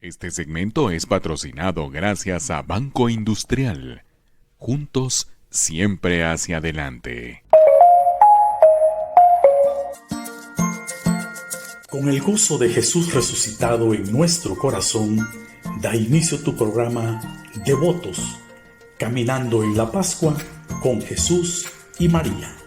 Este segmento es patrocinado gracias a Banco Industrial. Juntos, siempre hacia adelante. Con el gozo de Jesús resucitado en nuestro corazón, da inicio tu programa Devotos, caminando en la Pascua con Jesús y María.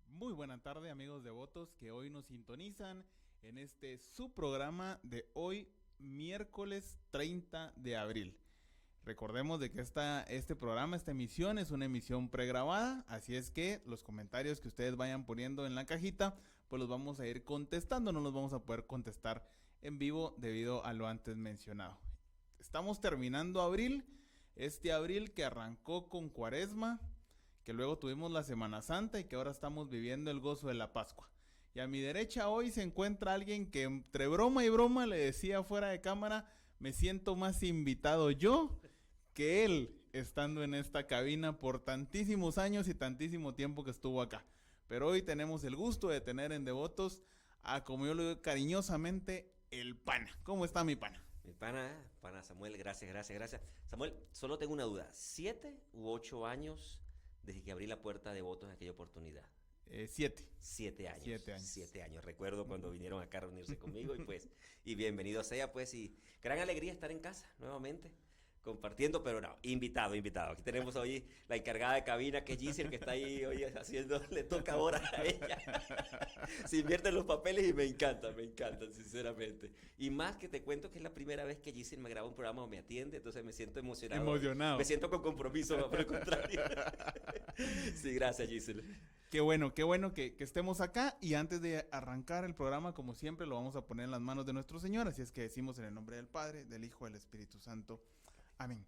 Muy buena tarde, amigos devotos que hoy nos sintonizan en este su programa de hoy, miércoles 30 de abril. Recordemos de que este programa, esta emisión es una emisión pregrabada, así es que los comentarios que ustedes vayan poniendo en la cajita, pues los vamos a ir contestando, no los vamos a poder contestar en vivo debido a lo antes mencionado. Estamos terminando abril, este abril que arrancó con Cuaresma, que luego tuvimos la Semana Santa y que ahora estamos viviendo el gozo de la Pascua. Y a mi derecha hoy se encuentra alguien que entre broma y broma le decía fuera de cámara, me siento más invitado yo que él estando en esta cabina por tantísimos años y tantísimo tiempo que estuvo acá. Pero hoy tenemos el gusto de tener en Devotos a, como yo lo digo cariñosamente, el pana. ¿Cómo está mi pana? Mi pana Samuel, gracias. Samuel, solo tengo una duda, 7 u 8 años desde que abrí la puerta de Devotos en aquella oportunidad. 7. 7 años. 7 años. 7 años. Recuerdo cuando vinieron acá a reunirse conmigo y bienvenido sea, pues, y gran alegría estar en casa nuevamente, compartiendo, pero no, invitado. Aquí tenemos hoy la encargada de cabina, que es Giselle, que está ahí hoy haciendo, le toca ahora a ella. Se invierten los papeles y me encantan, sinceramente. Y más que te cuento que es la primera vez que Giselle me graba un programa o me atiende, entonces me siento emocionado. Me siento con compromiso, por el contrario. Sí, gracias, Giselle. Qué bueno que estemos acá, y antes de arrancar el programa, como siempre, lo vamos a poner en las manos de nuestro Señor, así es que decimos en el nombre del Padre, del Hijo, del Espíritu Santo. Amén.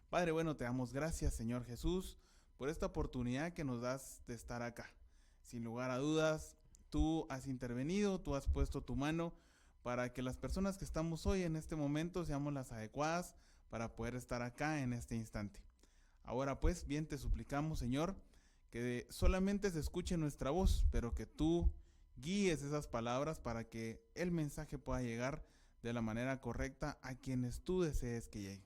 Padre bueno, te damos gracias, Señor Jesús, por esta oportunidad que nos das de estar acá. Sin lugar a dudas, tú has intervenido, tú has puesto tu mano para que las personas que estamos hoy en este momento seamos las adecuadas para poder estar acá en este instante. Ahora pues, bien te suplicamos, Señor, que solamente se escuche nuestra voz, pero que tú guíes esas palabras para que el mensaje pueda llegar de la manera correcta a quienes tú desees que llegue.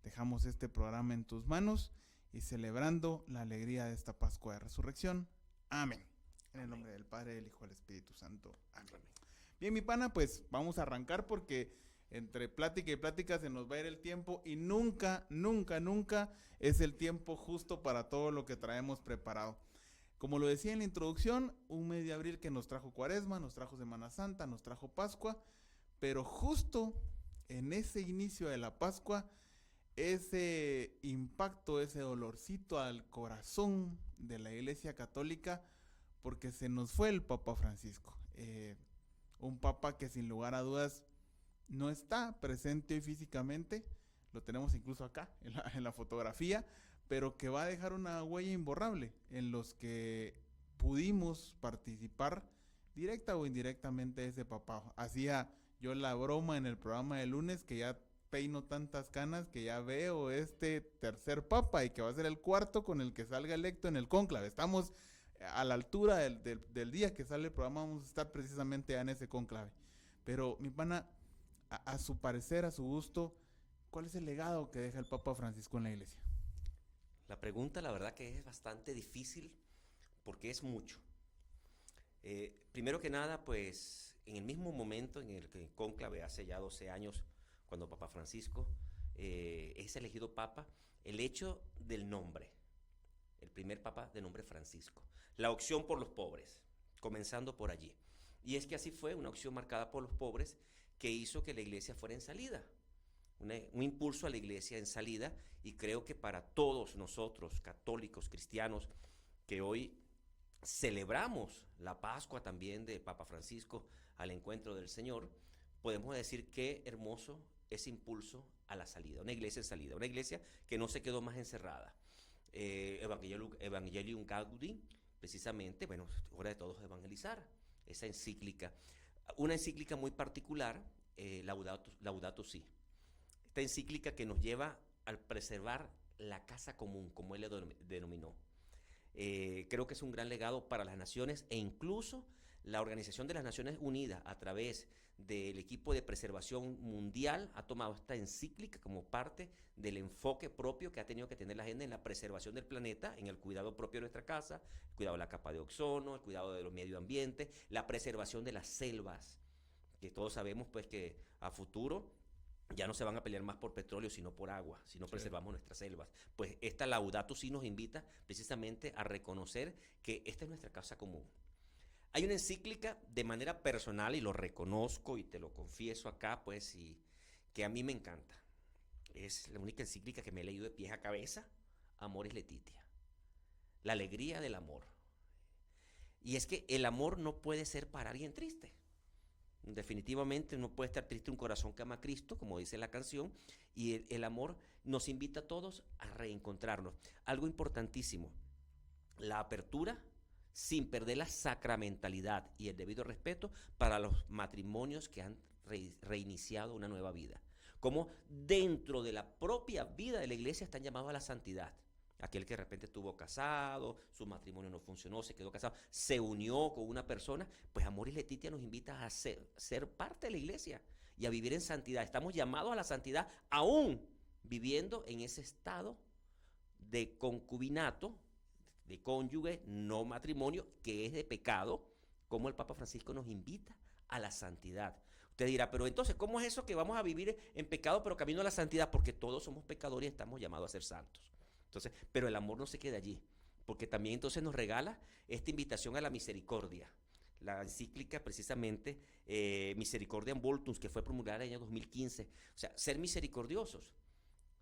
Dejamos este programa en tus manos y celebrando la alegría de esta Pascua de Resurrección. Amén. En el nombre del Padre, del Hijo y del Espíritu Santo. Amén. Bien, mi pana, pues vamos a arrancar porque entre plática y plática se nos va a ir el tiempo y nunca es el tiempo justo para todo lo que traemos preparado. Como lo decía en la introducción, un mes de abril que nos trajo Cuaresma, nos trajo Semana Santa, nos trajo Pascua, pero justo en ese inicio de la Pascua, ese impacto, ese dolorcito al corazón de la Iglesia Católica, porque se nos fue el Papa Francisco, un papa que sin lugar a dudas no está presente hoy físicamente, lo tenemos incluso acá en la fotografía, pero que va a dejar una huella imborrable en los que pudimos participar directa o indirectamente de ese papado. Hacía yo la broma en el programa de lunes que ya peino tantas canas que ya veo este tercer papa y que va a ser el cuarto con el que salga electo en el cónclave. Estamos a la altura del día que sale el programa, vamos a estar precisamente en ese cónclave. Pero mi pana, a su parecer, a su gusto, ¿cuál es el legado que deja el Papa Francisco en la iglesia? La pregunta, la verdad que es bastante difícil porque es mucho. Primero que nada, pues, en el mismo momento en el que el cónclave hace ya 12 años, cuando Papa Francisco es elegido Papa, el hecho del nombre, el primer Papa de nombre Francisco, la opción por los pobres, comenzando por allí. Y es que así fue, una opción marcada por los pobres que hizo que la iglesia fuera en salida, un impulso a la iglesia en salida, y creo que para todos nosotros, católicos, cristianos, que hoy celebramos la Pascua también de Papa Francisco al encuentro del Señor, podemos decir qué hermoso ese impulso a la salida, una iglesia en salida, una iglesia que no se quedó más encerrada. Evangelium Gaudium, precisamente, bueno, hora de todos evangelizar, esa encíclica, una encíclica muy particular, Laudato Si'. Esta encíclica que nos lleva al preservar la casa común, como él le denominó. Creo que es un gran legado para las naciones, e incluso la Organización de las Naciones Unidas, a través del equipo de preservación mundial, ha tomado esta encíclica como parte del enfoque propio que ha tenido que tener la agenda en la preservación del planeta, en el cuidado propio de nuestra casa, el cuidado de la capa de ozono, el cuidado del medio ambiente, la preservación de las selvas, que todos sabemos pues que a futuro ya no se van a pelear más por petróleo, sino por agua, si no preservamos nuestras selvas. Pues esta Laudato Si nos invita precisamente a reconocer que esta es nuestra casa común. Hay una encíclica de manera personal, y lo reconozco y te lo confieso acá, pues, y que a mí me encanta. Es la única encíclica que me he leído de pies a cabeza, Amoris Laetitia. La alegría del amor. Y es que el amor no puede ser para alguien triste. Definitivamente no puede estar triste un corazón que ama a Cristo, como dice la canción, y el amor nos invita a todos a reencontrarnos. Algo importantísimo, la apertura sin perder la sacramentalidad y el debido respeto para los matrimonios que han reiniciado una nueva vida. Como dentro de la propia vida de la iglesia están llamados a la santidad. Aquel que de repente estuvo casado, su matrimonio no funcionó, se quedó casado, se unió con una persona, pues Amoris Laetitia nos invita a ser parte de la iglesia y a vivir en santidad. Estamos llamados a la santidad aún viviendo en ese estado de concubinato, de cónyuge, no matrimonio, que es de pecado, como el Papa Francisco nos invita a la santidad. Usted dirá, pero entonces, ¿cómo es eso que vamos a vivir en pecado pero camino a la santidad? Porque todos somos pecadores y estamos llamados a ser santos. Entonces, pero el amor no se queda allí, porque también entonces nos regala esta invitación a la misericordia. La encíclica precisamente Misericordiam Voltuns, que fue promulgada en el año 2015. O sea, ser misericordiosos.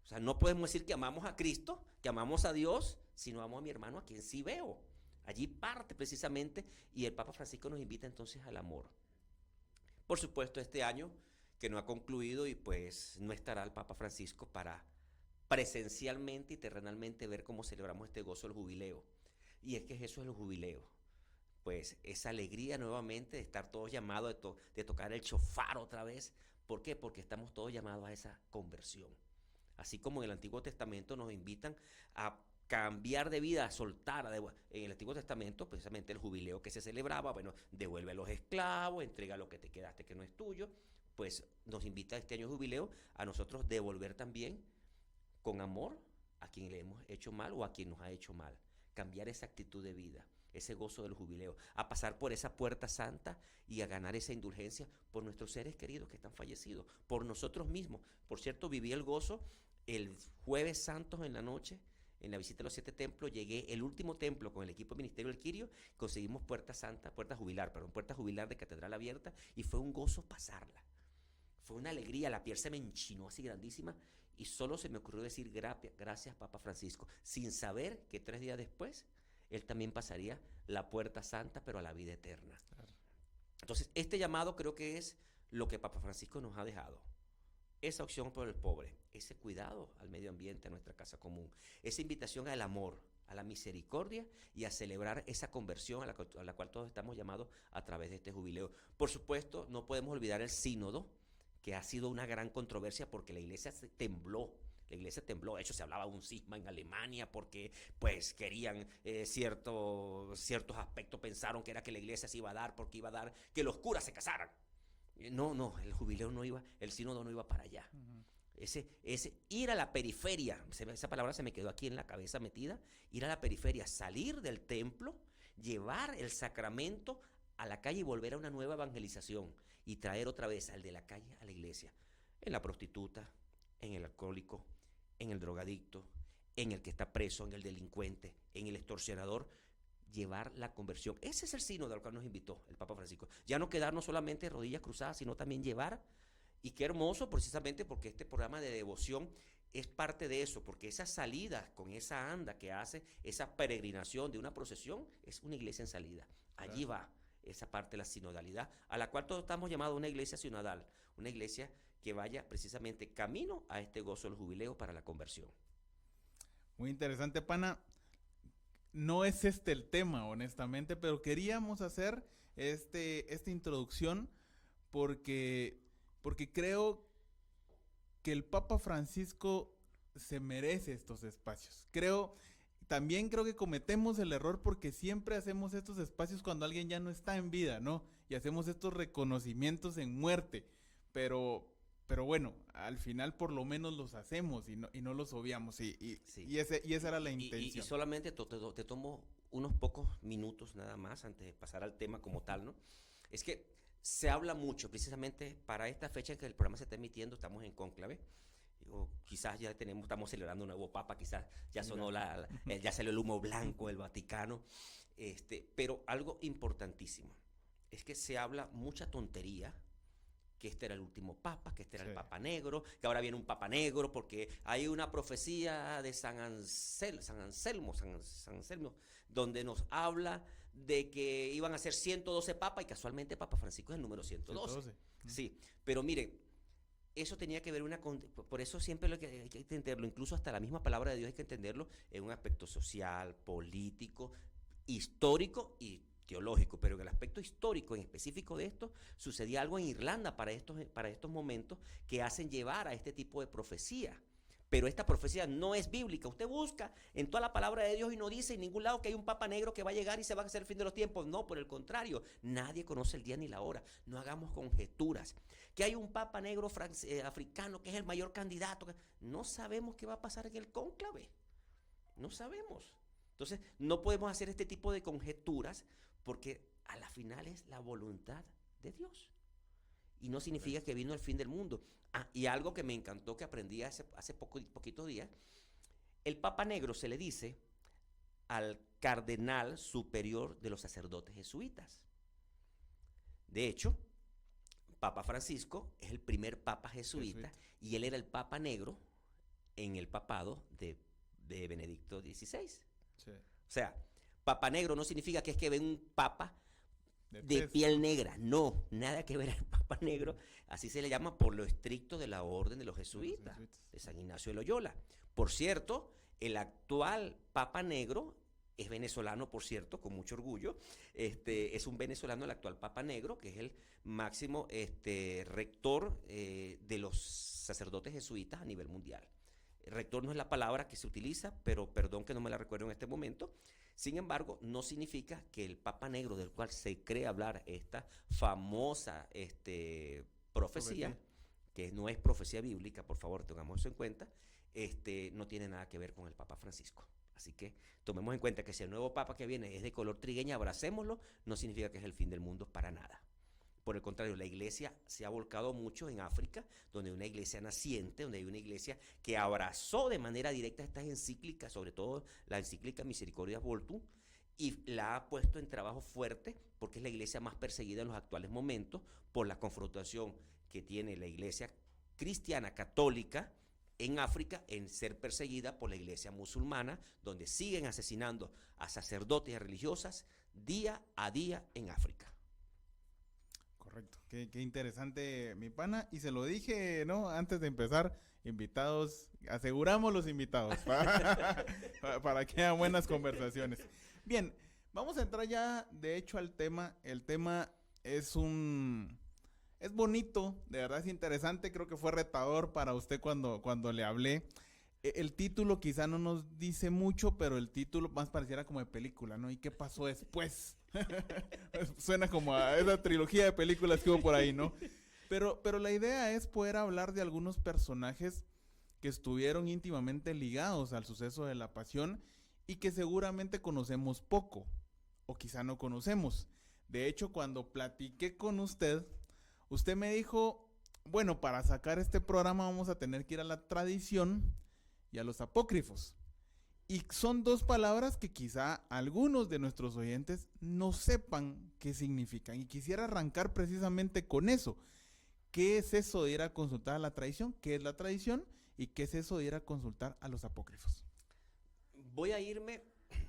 O sea, no podemos decir que amamos a Cristo, que amamos a Dios, si no amo a mi hermano, a quien sí veo. Allí parte precisamente, y el Papa Francisco nos invita entonces al amor. Por supuesto, este año que no ha concluido, y pues no estará el Papa Francisco para presencialmente y terrenalmente ver cómo celebramos este gozo del jubileo. Y es que eso es el jubileo. Pues esa alegría nuevamente de estar todos llamados, de tocar el shofar otra vez. ¿Por qué? Porque estamos todos llamados a esa conversión. Así como en el Antiguo Testamento nos invitan a cambiar de vida, a soltar. En el Antiguo Testamento, precisamente el jubileo que se celebraba, bueno, devuelve a los esclavos, entrega lo que te quedaste que no es tuyo. Pues nos invita este año jubileo a nosotros devolver también con amor a quien le hemos hecho mal o a quien nos ha hecho mal. Cambiar esa actitud de vida, ese gozo del jubileo, a pasar por esa puerta santa y a ganar esa indulgencia por nuestros seres queridos que están fallecidos, por nosotros mismos. Por cierto, viví el gozo el jueves santo en la noche, en la visita a los 7 templos. Llegué el último templo con el equipo de Ministerio del Quirio, conseguimos puerta jubilar de Catedral Abierta, y fue un gozo pasarla. Fue una alegría, la piel se me enchinó así grandísima, y solo se me ocurrió decir gracias Papa Francisco, sin saber que 3 días después él también pasaría la puerta santa, pero a la vida eterna. Claro. Entonces, este llamado creo que es lo que Papa Francisco nos ha dejado. Esa opción por el pobre, ese cuidado al medio ambiente, a nuestra casa común, esa invitación al amor, a la misericordia y a celebrar esa conversión a la cual todos estamos llamados a través de este jubileo. Por supuesto, no podemos olvidar el sínodo, que ha sido una gran controversia porque la iglesia tembló. La iglesia tembló. De hecho, se hablaba de un cisma en Alemania porque pues querían ciertos aspectos, pensaron que era que la iglesia se iba a dar porque iba a dar que los curas se casaran. No, el jubileo no iba, el sínodo no iba para allá. Uh-huh. Ese ir a la periferia, esa palabra se me quedó aquí en la cabeza metida, ir a la periferia, salir del templo, llevar el sacramento a la calle y volver a una nueva evangelización y traer otra vez al de la calle a la iglesia, en la prostituta, en el alcohólico, en el drogadicto, en el que está preso, en el delincuente, en el extorsionador, llevar la conversión. Ese es el sínodo al cual nos invitó el Papa Francisco. Ya no quedarnos solamente de rodillas cruzadas, sino también llevar, y qué hermoso precisamente porque este programa de devoción es parte de eso, porque esa salida con esa anda que hace, esa peregrinación de una procesión, es una iglesia en salida. Allí va esa parte de la sinodalidad, a la cual todos estamos llamados una iglesia sinodal, una iglesia que vaya precisamente camino a este gozo del jubileo para la conversión. Muy interesante, pana. No es este el tema, honestamente, pero queríamos hacer esta introducción porque creo que el Papa Francisco se merece estos espacios. También creo que cometemos el error porque siempre hacemos estos espacios cuando alguien ya no está en vida, ¿no? Y hacemos estos reconocimientos en muerte, pero bueno, al final por lo menos los hacemos y no los obviamos, Sí. y esa era la Y intención. solamente te tomo unos pocos minutos nada más antes de pasar al tema como tal, ¿no? Es que se habla mucho, precisamente para esta fecha en que el programa se está emitiendo, estamos en cónclave, o quizás ya estamos celebrando un nuevo papa, quizás ya sonó ya salió el humo blanco del Vaticano, pero algo importantísimo es que se habla mucha tontería, que este era el último papa, que este era el papa negro, que ahora viene un papa negro porque hay una profecía de San Anselmo, donde nos habla de que iban a ser 112 papas y casualmente Papa Francisco es el número 112. 112. Sí, pero miren, eso tenía que ver por eso siempre hay que entenderlo, incluso hasta la misma palabra de Dios hay que entenderlo en un aspecto social, político, histórico y teológico, pero en el aspecto histórico en específico de esto, sucedía algo en Irlanda para estos momentos que hacen llevar a este tipo de profecía. Pero esta profecía no es bíblica. Usted busca en toda la palabra de Dios y no dice en ningún lado que hay un papa negro que va a llegar y se va a hacer el fin de los tiempos. No, por el contrario, nadie conoce el día ni la hora. No hagamos conjeturas. Que hay un papa negro africano que es el mayor candidato. No sabemos qué va a pasar en el cónclave. No sabemos. Entonces, no podemos hacer este tipo de conjeturas porque a la final es la voluntad de Dios. Y no significa que vino el fin del mundo. Y algo que me encantó que aprendí hace poquitos días, el Papa Negro se le dice al cardenal superior de los sacerdotes jesuitas. De hecho, Papa Francisco es el primer papa jesuita y él era el Papa Negro en el papado de Benedicto XVI. Sí. O sea, Papa Negro no significa que es que ven un papa de piel negra. No, nada que ver al Papa Negro. Así se le llama por lo estricto de la orden de los jesuitas, de San Ignacio de Loyola. Por cierto, el actual Papa Negro es venezolano, por cierto, con mucho orgullo. Es un venezolano el actual Papa Negro, que es el máximo rector de los sacerdotes jesuitas a nivel mundial. Rector no es la palabra que se utiliza, pero perdón que no me la recuerdo en este momento. Sin embargo, no significa que el Papa Negro, del cual se cree hablar esta famosa profecía, que no es profecía bíblica, por favor, tengamos eso en cuenta, no tiene nada que ver con el Papa Francisco. Así que tomemos en cuenta que si el nuevo Papa que viene es de color trigueña, abracémoslo, no significa que es el fin del mundo para nada. Por el contrario, la iglesia se ha volcado mucho en África, donde hay una iglesia naciente, donde hay una iglesia que abrazó de manera directa estas encíclicas, sobre todo la encíclica Misericordias Voltum, y la ha puesto en trabajo fuerte porque es la iglesia más perseguida en los actuales momentos por la confrontación que tiene la iglesia cristiana católica en África en ser perseguida por la iglesia musulmana, donde siguen asesinando a sacerdotes y a religiosas día a día en África. Correcto, qué interesante, mi pana, y se lo dije, ¿no? Antes de empezar, invitados, aseguramos los invitados para que haya buenas conversaciones. Bien, vamos a entrar ya, de hecho, al tema. El tema es bonito, de verdad es interesante, creo que fue retador para usted cuando le hablé. El título quizá no nos dice mucho, pero el título más pareciera como de película, ¿no? ¿Y qué pasó después? Suena como a esa trilogía de películas que hubo por ahí, ¿no? Pero la idea es poder hablar de algunos personajes que estuvieron íntimamente ligados al suceso de la Pasión y que seguramente conocemos poco, o quizá no conocemos. De hecho, cuando platiqué con usted me dijo, bueno, para sacar este programa vamos a tener que ir a la tradición y a los apócrifos. Y son dos palabras que quizá algunos de nuestros oyentes no sepan qué significan. Y quisiera arrancar precisamente con eso. ¿Qué es eso de ir a consultar a la tradición? ¿Qué es la tradición? ¿Y qué es eso de ir a consultar a los apócrifos? Voy a irme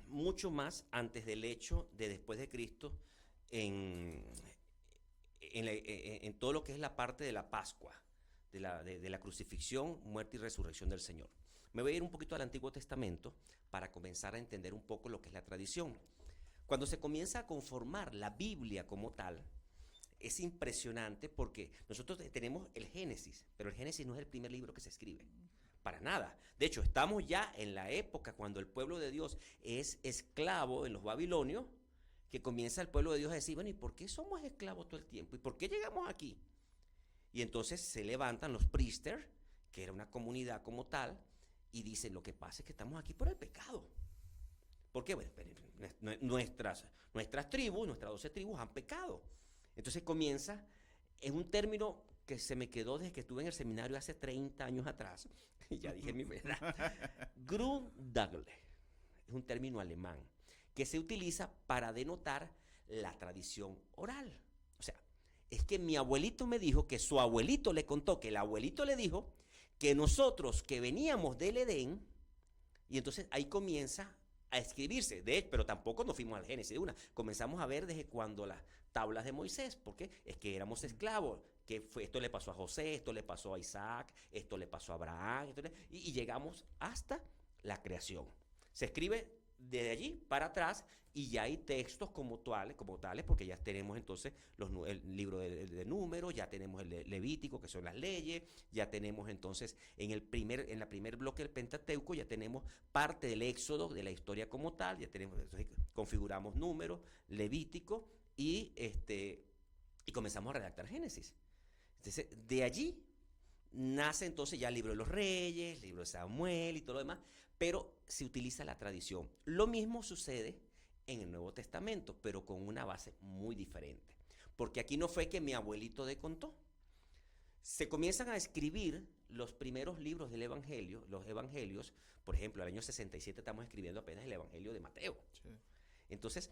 mucho más antes del hecho de después de Cristo en todo lo que es la parte de la Pascua, de la crucifixión, muerte y resurrección del Señor. Me voy a ir un poquito al Antiguo Testamento para comenzar a entender un poco lo que es la tradición. Cuando se comienza a conformar la Biblia como tal, es impresionante porque nosotros tenemos el Génesis, pero el Génesis no es el primer libro que se escribe. para nada. De hecho, estamos ya en la época cuando el pueblo de Dios es esclavo en los babilonios, que comienza el pueblo de Dios a decir, bueno, ¿y por qué somos esclavos todo el tiempo? ¿Y por qué llegamos aquí? Y entonces se levantan los priesters, que era una comunidad como tal, y dicen, lo que pasa es que estamos aquí por el pecado. ¿Por qué? Bueno, nuestras tribus, nuestras 12 tribus han pecado. Entonces comienza, es un término que se me quedó desde que estuve en el seminario hace 30 años atrás, y ya dije mi verdad, Grundlage, es un término alemán, que se utiliza para denotar la tradición oral. O sea, es que mi abuelito me dijo que su abuelito le contó, que el abuelito le dijo, que nosotros que veníamos del Edén, y entonces ahí comienza a escribirse, pero tampoco nos fuimos al Génesis de una, comenzamos a ver desde cuando las tablas de Moisés, porque es que éramos esclavos, esto le pasó a José, esto le pasó a Isaac, esto le pasó a Abraham, y llegamos hasta la creación. Se escribe de allí para atrás y ya hay textos como tales, porque ya tenemos entonces el libro de Números, ya tenemos el Levítico, que son las leyes, ya tenemos entonces en la primer bloque del Pentateuco, ya tenemos parte del Éxodo, de la historia como tal, ya tenemos, entonces configuramos Números, Levítico y comenzamos a redactar Génesis. Entonces, de allí nace entonces ya el libro de los Reyes, el libro de Samuel y todo lo demás, pero se utiliza la tradición. Lo mismo sucede en el Nuevo Testamento, pero con una base muy diferente. Porque aquí no fue que mi abuelito le contó. Se comienzan a escribir los primeros libros del Evangelio, los Evangelios. Por ejemplo, el año 67 estamos escribiendo apenas el Evangelio de Mateo. Sí. Entonces,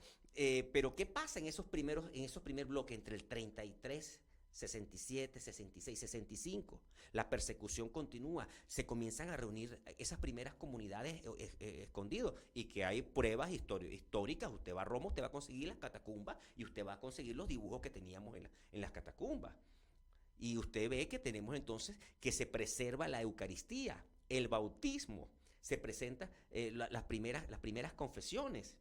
pero ¿qué pasa en esos primer bloques entre el 33, 67, 66, 65? La persecución continúa, se comienzan a reunir esas primeras comunidades escondidas y que hay pruebas históricas. Usted va a Roma, usted va a conseguir las catacumbas y usted va a conseguir los dibujos que teníamos en las catacumbas. Y usted ve que tenemos entonces que se preserva la Eucaristía, el bautismo, se presentan las primeras confesiones.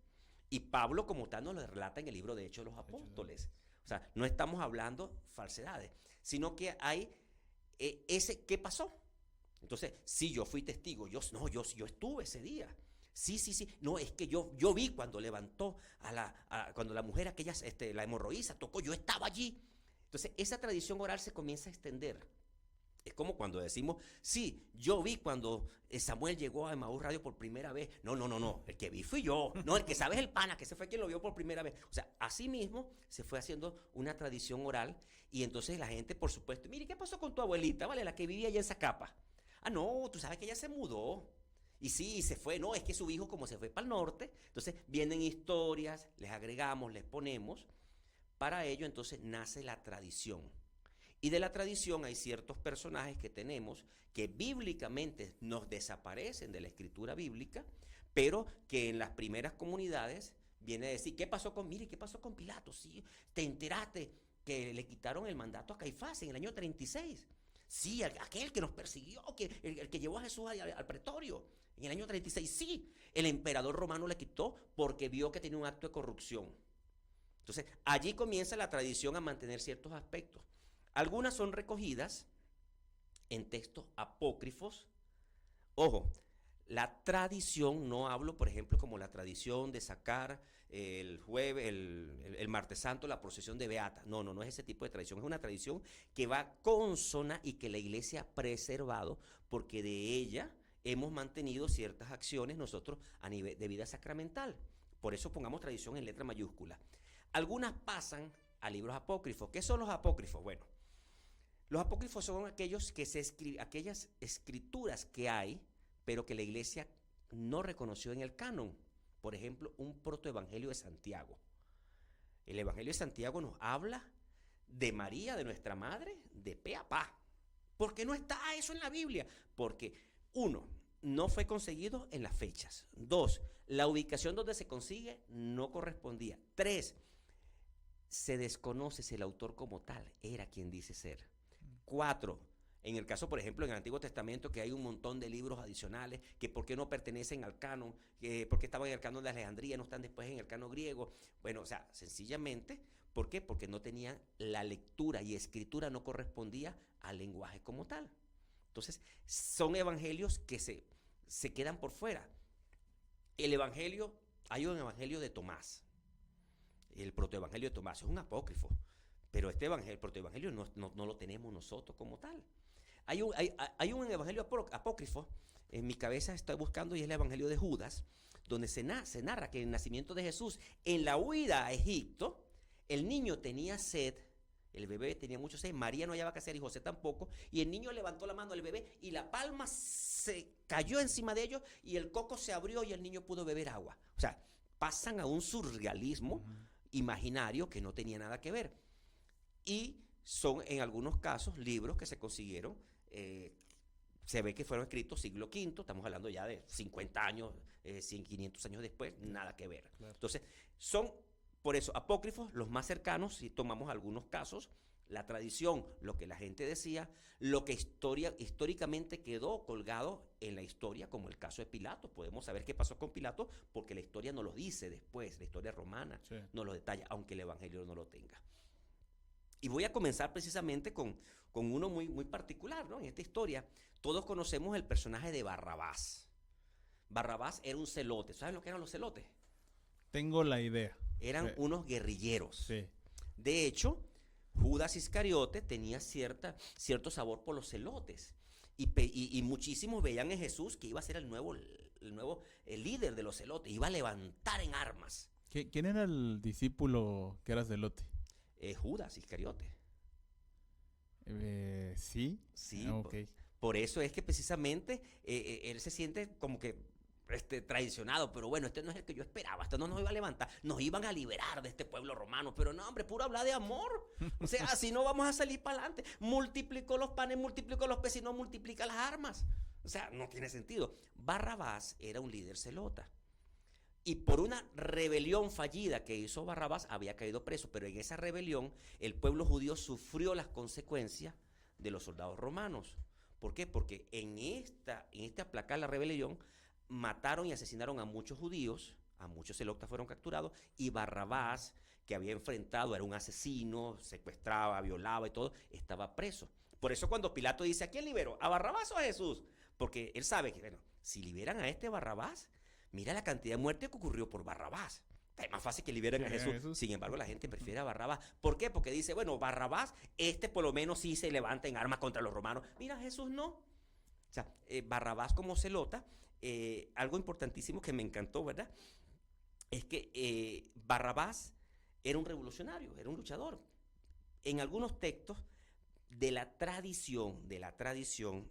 Y Pablo como tal nos lo relata en el libro de Hechos de los Apóstoles. O sea, no estamos hablando falsedades, sino que hay ¿qué pasó? Entonces, sí, yo fui testigo, yo estuve ese día. Sí, no, es que yo vi cuando levantó cuando la mujer aquella, la hemorroísa tocó, yo estaba allí. Entonces, esa tradición oral se comienza a extender. Es como cuando decimos, sí, yo vi cuando Samuel llegó a Emaús Radio por primera vez. No, el que vi fui yo. No, el que sabe es el pana, que ese fue quien lo vio por primera vez. O sea, así mismo se fue haciendo una tradición oral y entonces la gente, por supuesto, mire, ¿qué pasó con tu abuelita, vale, la que vivía allá en Zacapa? Ah, no, tú sabes que ella se mudó. Y sí, se fue, no, es que su hijo como se fue para el norte, entonces vienen historias, les agregamos, les ponemos. Para ello entonces nace la tradición. Y de la tradición hay ciertos personajes que tenemos que bíblicamente nos desaparecen de la escritura bíblica, pero que en las primeras comunidades viene a decir, ¿qué pasó con Pilato? Sí, te enteraste que le quitaron el mandato a Caifás en el año 36. Sí, aquel que nos persiguió, el que llevó a Jesús al pretorio en el año 36. Sí, el emperador romano le quitó porque vio que tenía un acto de corrupción. Entonces, allí comienza la tradición a mantener ciertos aspectos. Algunas son recogidas en textos apócrifos. Ojo, la tradición, no hablo, por ejemplo, como la tradición de sacar el jueves, el martes santo, la procesión de Beata. No es ese tipo de tradición. Es una tradición que va consona y que la iglesia ha preservado porque de ella hemos mantenido ciertas acciones nosotros a nivel de vida sacramental. Por eso pongamos tradición en letra mayúscula. Algunas pasan a libros apócrifos. ¿Qué son los apócrifos? Bueno, los apócrifos son aquellas escrituras que hay, pero que la iglesia no reconoció en el canon. Por ejemplo, un protoevangelio de Santiago. El evangelio de Santiago nos habla de María, de nuestra madre, de pe a pa. ¿Por qué no está eso en la Biblia? Porque, 1, no fue conseguido en las fechas. 2, la ubicación donde se consigue no correspondía. 3, se desconoce si el autor como tal era quien dice ser. 4, en el caso, por ejemplo, en el Antiguo Testamento, que hay un montón de libros adicionales, que por qué no pertenecen al canon, por qué estaban en el canon de Alejandría, no están después en el canon griego. Bueno, o sea, sencillamente, ¿por qué? Porque no tenían la lectura y escritura no correspondía al lenguaje como tal. Entonces, son evangelios que se quedan por fuera. El evangelio, hay un evangelio de Tomás, el protoevangelio de Tomás, es un apócrifo, pero este evangelio, el protoevangelio no lo tenemos nosotros como tal. Hay un evangelio apócrifo, en mi cabeza estoy buscando, y es el evangelio de Judas, donde se narra que en el nacimiento de Jesús, en la huida a Egipto, el niño tenía sed, el bebé tenía mucho sed, María no hallaba qué hacer y José tampoco, y el niño levantó la mano del bebé y la palma se cayó encima de ellos y el coco se abrió y el niño pudo beber agua. O sea, pasan a un surrealismo imaginario que no tenía nada que ver. Y son en algunos casos libros que se consiguieron, se ve que fueron escritos siglo V, estamos hablando ya de 50 años, 100, 500 años después, nada que ver. Claro. Entonces, son por eso apócrifos los más cercanos, si tomamos algunos casos, la tradición, lo que la gente decía, lo que históricamente quedó colgado en la historia, como el caso de Pilato. Podemos saber qué pasó con Pilato porque la historia nos lo dice después, la historia romana nos lo detalla, aunque el evangelio no lo tenga. Y voy a comenzar precisamente con uno muy, muy particular, ¿no? En esta historia, todos conocemos el personaje de Barrabás. Barrabás era un celote. ¿Sabes lo que eran los celotes? Tengo la idea. Eran unos guerrilleros. Sí. De hecho, Judas Iscariote tenía cierto sabor por los celotes. Y muchísimos veían en Jesús que iba a ser el nuevo líder de los celotes. Iba a levantar en armas. ¿Quién era el discípulo que era celote? Judas Iscariote. ¿Sí? Sí. Okay. Por eso es que precisamente él se siente como que traicionado, pero bueno, este no es el que yo esperaba, este no nos iba a levantar, nos iban a liberar de este pueblo romano, pero no, hombre, puro hablar de amor, o sea, así no vamos a salir para adelante, multiplicó los panes, multiplicó los peces y no multiplica las armas, o sea, no tiene sentido. Barrabás era un líder celota, y por una rebelión fallida que hizo Barrabás había caído preso, pero en esa rebelión el pueblo judío sufrió las consecuencias de los soldados romanos. ¿Por qué? Porque en aplacar la rebelión mataron y asesinaron a muchos judíos, a muchos celotas fueron capturados, y Barrabás, que había enfrentado, era un asesino, secuestraba, violaba y todo, estaba preso. Por eso cuando Pilato dice, ¿a quién liberó? ¿A Barrabás o a Jesús? Porque él sabe que, bueno, si liberan a este Barrabás, mira la cantidad de muerte que ocurrió por Barrabás. Es más fácil que liberen a Jesús. Sin embargo, la gente prefiere a Barrabás. ¿Por qué? Porque dice, bueno, Barrabás, por lo menos sí se levanta en armas contra los romanos. Mira, Jesús no. O sea, Barrabás como celota, algo importantísimo que me encantó, ¿verdad? Es que Barrabás era un revolucionario, era un luchador. En algunos textos de la tradición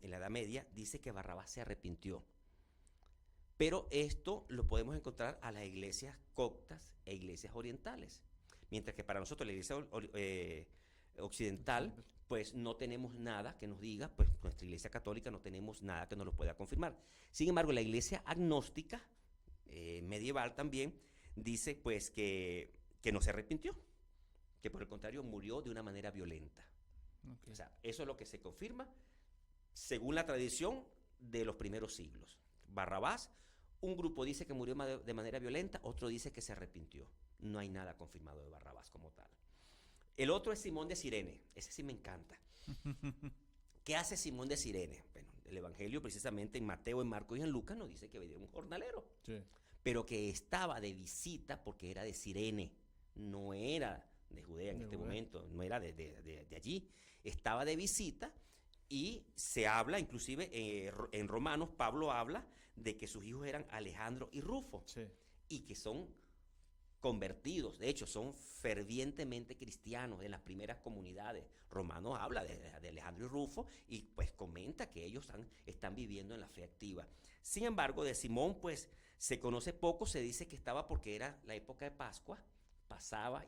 en la Edad Media, dice que Barrabás se arrepintió. Pero esto lo podemos encontrar a las iglesias coptas e iglesias orientales. Mientras que para nosotros la iglesia occidental, pues no tenemos nada que nos diga, pues nuestra iglesia católica no tenemos nada que nos lo pueda confirmar. Sin embargo, la iglesia agnóstica, medieval también, dice pues que no se arrepintió, que por el contrario murió de una manera violenta. Okay. O sea, eso es lo que se confirma según la tradición de los primeros siglos. Barrabás, un grupo dice que murió de manera violenta, otro dice que se arrepintió. No hay nada confirmado de Barrabás como tal. El otro es Simón de Cirene. Ese sí me encanta. ¿Qué hace Simón de Cirene? Bueno, el evangelio precisamente en Mateo, en Marcos y en Lucas nos dice que era un jornalero. Sí. Pero que estaba de visita porque era de Cirene. No era de Judea en este momento. No era de allí. Estaba de visita y se habla, inclusive en Romanos, Pablo habla de que sus hijos eran Alejandro y Rufo. Sí. Y que son convertidos, de hecho son fervientemente cristianos en las primeras comunidades. Romanos habla de Alejandro y Rufo y pues comenta que ellos están viviendo en la fe activa. Sin embargo, de Simón pues se conoce poco, se dice que estaba porque era la época de Pascua,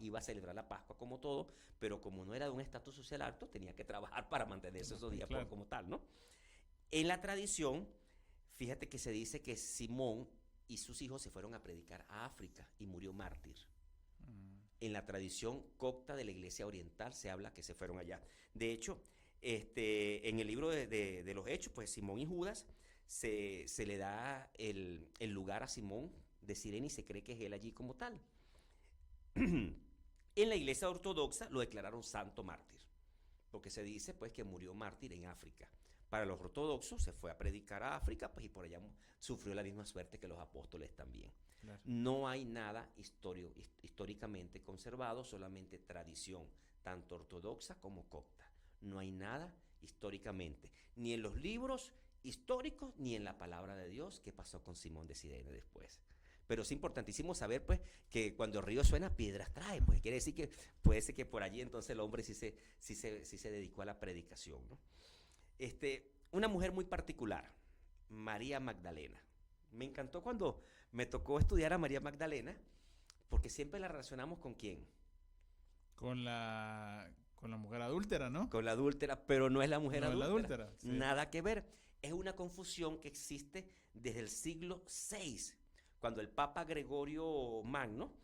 iba a celebrar la Pascua como todo, pero como no era de un estatus social alto, tenía que trabajar para mantenerse esos días claro. Como tal, ¿no? En la tradición, fíjate que se dice que Simón y sus hijos se fueron a predicar a África y murió mártir. En la tradición copta de la iglesia oriental se habla que se fueron allá. De hecho, en el libro de los Hechos, pues Simón y Judas, se le da el lugar a Simón de Cirene y se cree que es él allí como tal. En la iglesia ortodoxa lo declararon santo mártir, porque se dice pues que murió mártir en África. para los ortodoxos, se fue a predicar a África, pues, y por allá sufrió la misma suerte que los apóstoles también. Claro. No hay nada históricamente conservado, solamente tradición, tanto ortodoxa como copta. No hay nada históricamente, ni en los libros históricos, ni en la palabra de Dios, qué pasó con Simón de Cirene después. Pero es importantísimo saber, pues, que cuando el río suena, piedras trae, pues, quiere decir que puede ser que por allí entonces el hombre sí se dedicó a la predicación, ¿no? Una mujer muy particular, María Magdalena. Me encantó cuando me tocó estudiar a María Magdalena, porque siempre la relacionamos ¿con quién? Con la mujer adúltera, ¿no? Con la adúltera, pero no es la mujer No es la adúltera. adúltera, sí. Nada que ver. Es una confusión que existe desde el siglo VI, cuando el Papa Gregorio Magno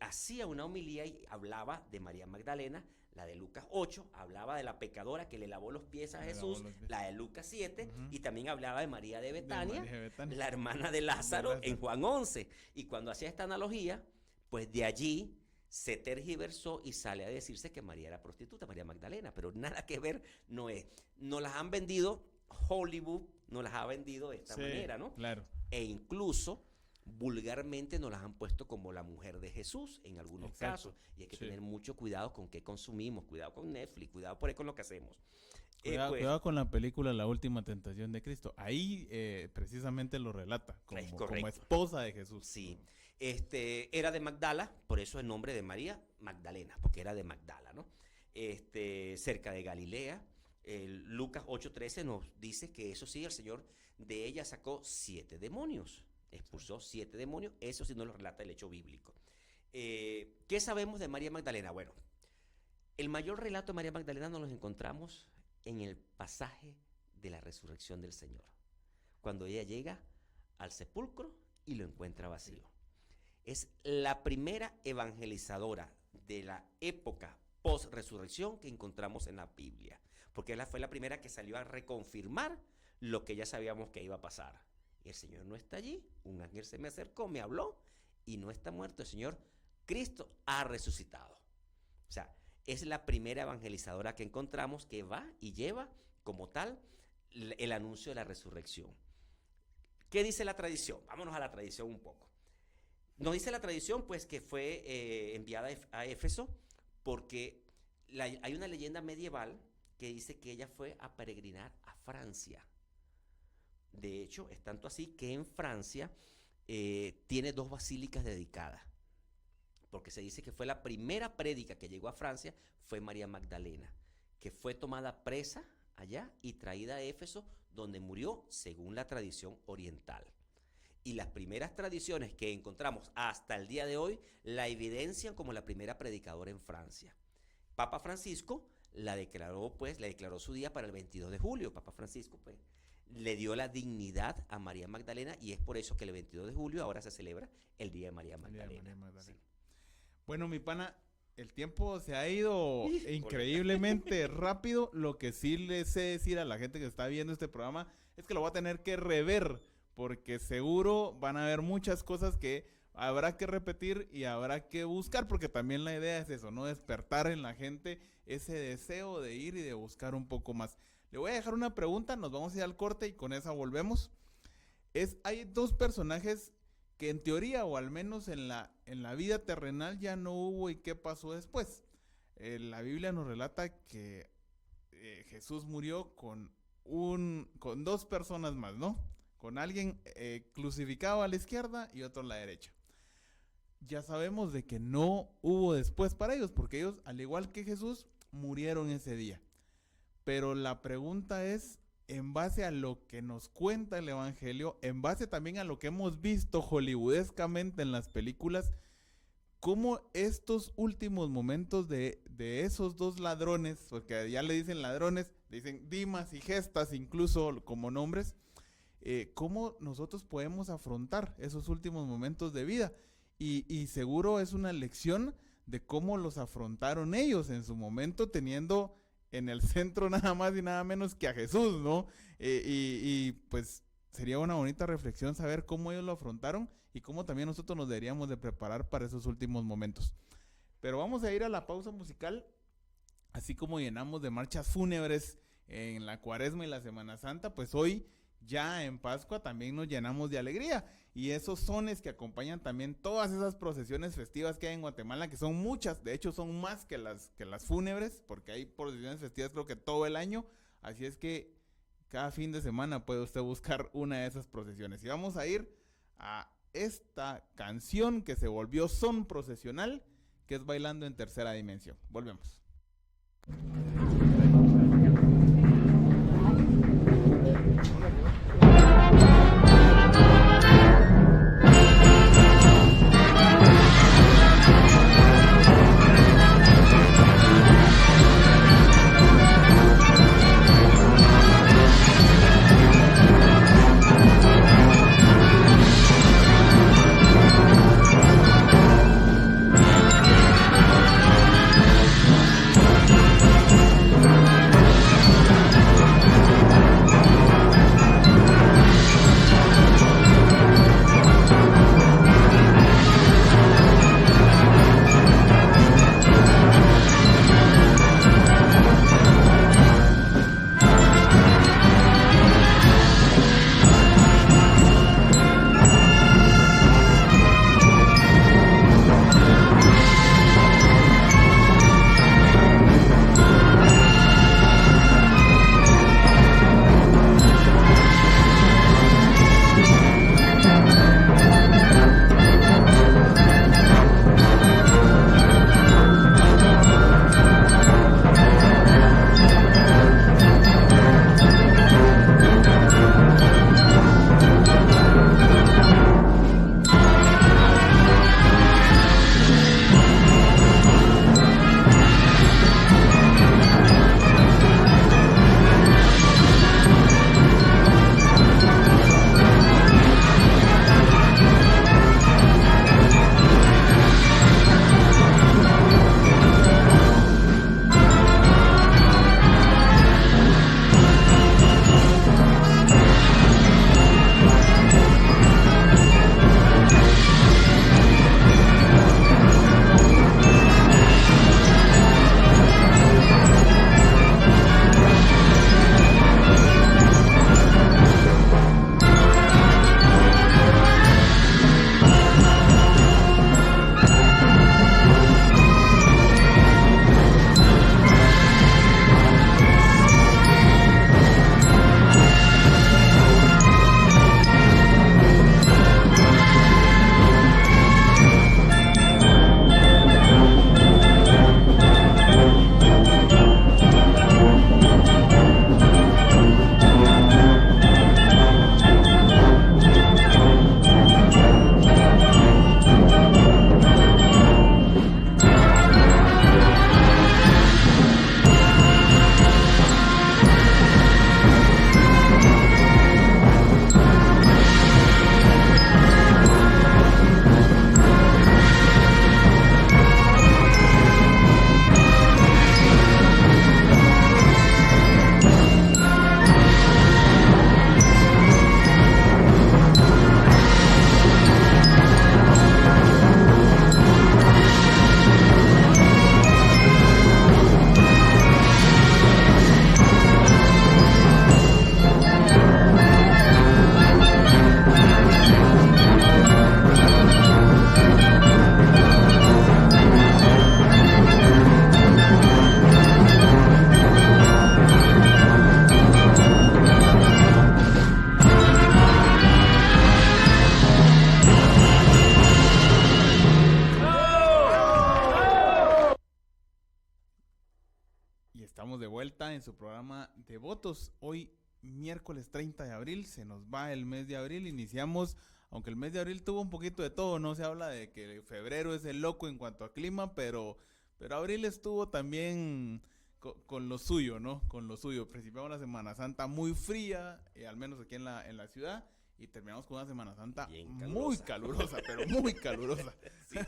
hacía una homilía y hablaba de María Magdalena. La de Lucas 8 hablaba de la pecadora que le lavó los pies a Jesús, la de Lucas 7, y también hablaba de María de Betania, la hermana de Lázaro, en Juan 11. Y cuando hacía esta analogía, pues de allí se tergiversó y sale a decirse que María era prostituta, María Magdalena, pero nada que ver no es. Nos las han vendido, Hollywood nos las ha vendido de esta manera, ¿no? Claro. E incluso vulgarmente nos las han puesto como la mujer de Jesús en algunos casos, y hay que tener mucho cuidado con qué consumimos, cuidado con Netflix, cuidado por ahí con lo que hacemos. Cuidado con la película La Última Tentación de Cristo. Ahí precisamente lo relata como esposa de Jesús. Sí. Era de Magdala, por eso el nombre de María Magdalena, porque era de Magdala, ¿no? Cerca de Galilea. Lucas 8:13 nos dice que eso sí, el Señor de ella sacó 7 demonios. Expulsó 7 demonios, eso sí no lo relata el hecho bíblico. ¿Qué sabemos de María Magdalena? Bueno, el mayor relato de María Magdalena nos lo encontramos en el pasaje de la resurrección del Señor, cuando ella llega al sepulcro y lo encuentra vacío. Es la primera evangelizadora de la época post-resurrección que encontramos en la Biblia, porque ella fue la primera que salió a reconfirmar lo que ya sabíamos que iba a pasar. Y el Señor no está allí, un ángel se me acercó, me habló, y no está muerto el Señor, Cristo ha resucitado. O sea, es la primera evangelizadora que encontramos que va y lleva como tal el anuncio de la resurrección. ¿Qué dice la tradición? Vámonos a la tradición un poco. Nos dice la tradición, pues, que fue enviada a Éfeso porque hay una leyenda medieval que dice que ella fue a peregrinar a Francia. De hecho, es tanto así que en Francia tiene 2 basílicas dedicadas, porque se dice que fue la primera prédica que llegó a Francia, fue María Magdalena, que fue tomada presa allá y traída a Éfeso, donde murió según la tradición oriental. Y las primeras tradiciones que encontramos hasta el día de hoy la evidencian como la primera predicadora en Francia. Papa Francisco la declaró su día para el 22 de julio. Papa Francisco, pues, le dio la dignidad a María Magdalena, y es por eso que el 22 de julio ahora se celebra el Día de María Magdalena. Sí. Bueno, mi pana, el tiempo se ha ido increíblemente rápido. Lo que sí le sé decir a la gente que está viendo este programa es que lo va a tener que rever, porque seguro van a haber muchas cosas que habrá que repetir y habrá que buscar, porque también la idea es eso, ¿no? Despertar en la gente ese deseo de ir y de buscar un poco más. Le voy a dejar una pregunta, nos vamos a ir al corte y con esa volvemos. Hay 2 personajes que en teoría, o al menos en la vida terrenal, ya no hubo, y qué pasó después. La Biblia nos relata que Jesús murió con 2 personas más, ¿no? Con alguien crucificado a la izquierda y otro a la derecha. Ya sabemos de que no hubo después para ellos, porque ellos, al igual que Jesús, murieron ese día. Pero la pregunta es, en base a lo que nos cuenta el Evangelio, en base también a lo que hemos visto hollywoodescamente en las películas, ¿cómo estos últimos momentos de esos 2 ladrones, porque ya le dicen ladrones, le dicen Dimas y Gestas incluso como nombres, cómo nosotros podemos afrontar esos últimos momentos de vida? Y seguro es una lección de cómo los afrontaron ellos en su momento, teniendo en el centro nada más y nada menos que a Jesús, ¿no? Y pues sería una bonita reflexión saber cómo ellos lo afrontaron y cómo también nosotros nos deberíamos de preparar para esos últimos momentos. Pero vamos a ir a la pausa musical, así como llenamos de marchas fúnebres en la Cuaresma y la Semana Santa, pues hoy ya en Pascua también nos llenamos de alegría. Y esos sones que acompañan también todas esas procesiones festivas que hay en Guatemala, que son muchas, de hecho son más que las fúnebres, porque hay procesiones festivas creo que todo el año, así es que cada fin de semana puede usted buscar una de esas procesiones. Y vamos a ir a esta canción que se volvió son procesional, que es Bailando en Tercera Dimensión. Volvemos. Estamos de vuelta en su programa Devotos. Hoy, miércoles 30 de abril, se nos va el mes de abril. Iniciamos, aunque el mes de abril tuvo un poquito de todo, no se habla de que febrero es el loco en cuanto a clima, pero abril estuvo también con lo suyo, ¿no? Con lo suyo. Principiamos la Semana Santa muy fría, al menos aquí en la ciudad, y terminamos con una Semana Santa muy calurosa, pero muy calurosa. Sí.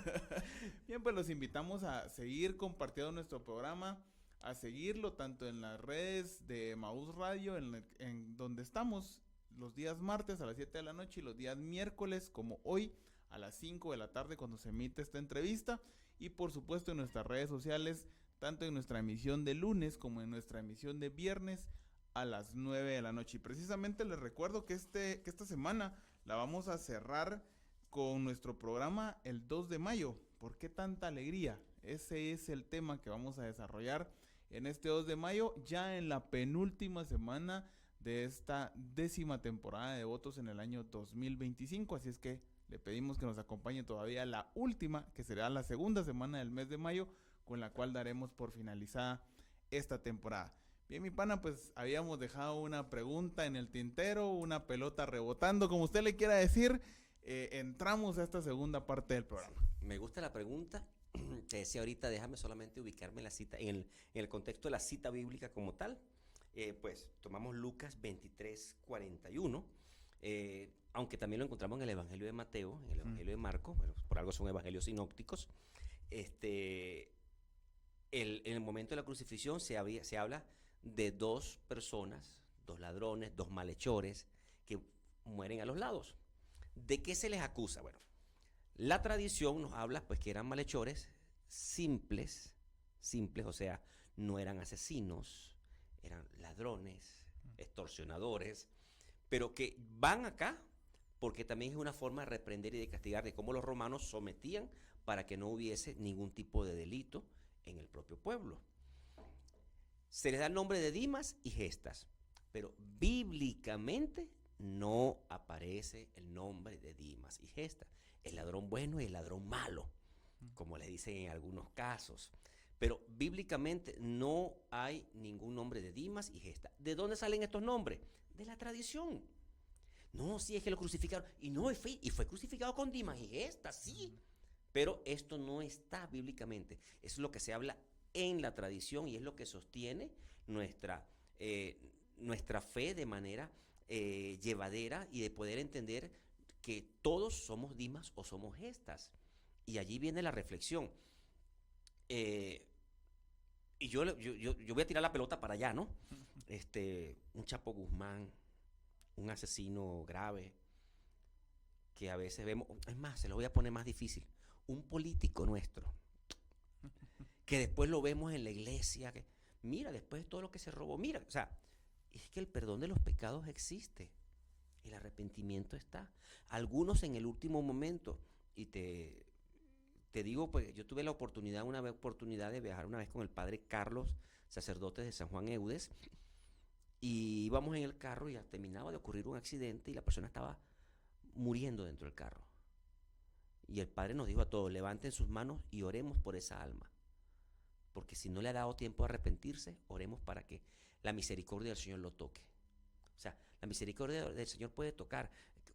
Bien, pues los invitamos a seguir compartiendo nuestro programa, a seguirlo tanto en las redes de Maús Radio, en donde estamos los días martes a las 7 de la noche y los días miércoles, como hoy, a las 5 de la tarde cuando se emite esta entrevista, y por supuesto en nuestras redes sociales, tanto en nuestra emisión de lunes como en nuestra emisión de viernes, a las 9 de la noche. Y precisamente les recuerdo que esta semana la vamos a cerrar con nuestro programa el 2 de mayo. ¿Por qué tanta alegría? Ese es el tema que vamos a desarrollar en este 2 de mayo, ya en la penúltima semana de esta 10ª temporada de Votos en el año 2025. Así es que le pedimos que nos acompañe todavía la última, que será la segunda semana del mes de mayo, con la cual daremos por finalizada esta temporada. Bien, mi pana, pues habíamos dejado una pregunta en el tintero, una pelota rebotando, como usted le quiera decir. Entramos a esta segunda parte del programa. Sí, me gusta la pregunta. Te decía ahorita, déjame solamente ubicarme en la cita, en el contexto de la cita bíblica como tal. Pues tomamos Lucas 23:41, aunque también lo encontramos en el Evangelio de Mateo, en el Evangelio de Marcos, bueno, por algo son evangelios sinópticos. En el momento de la crucifixión se habla de dos personas, dos ladrones, dos malhechores que mueren a los lados. ¿De qué se les acusa? Bueno, la tradición nos habla pues que eran malhechores simples, o sea, no eran asesinos, eran ladrones, extorsionadores, pero que van acá porque también es una forma de reprender y de castigar de cómo los romanos sometían para que no hubiese ningún tipo de delito en el propio pueblo. Se les da el nombre de Dimas y Gestas, pero bíblicamente no aparece el nombre de Dimas y Gestas. El ladrón bueno y el ladrón malo, como le dicen en algunos casos. Pero bíblicamente no hay ningún nombre de Dimas y Gestas. ¿De dónde salen estos nombres? De la tradición. No, sí, es que lo crucificaron. Y fue crucificado con Dimas y Gestas, sí. Pero esto no está bíblicamente. Eso es lo que se habla en la tradición y es lo que sostiene nuestra fe de manera llevadera y de poder entender que todos somos Dimas o somos Gestas. Y allí viene la reflexión. Y yo voy a tirar la pelota para allá, ¿no? Un Chapo Guzmán, un asesino grave, que a veces vemos, es más, se lo voy a poner más difícil, un político nuestro, que después lo vemos en la iglesia, que mira, después de todo lo que se robó, mira, o sea, es que el perdón de los pecados existe, el arrepentimiento está. Algunos en el último momento, y te digo, pues yo tuve una oportunidad de viajar una vez con el padre Carlos, sacerdote de San Juan Eudes, y íbamos en el carro y ya terminaba de ocurrir un accidente y la persona estaba muriendo dentro del carro. Y el padre nos dijo a todos, levanten sus manos y oremos por esa alma. Porque si no le ha dado tiempo a arrepentirse, oremos para que la misericordia del Señor lo toque. O sea, la misericordia del Señor puede tocar.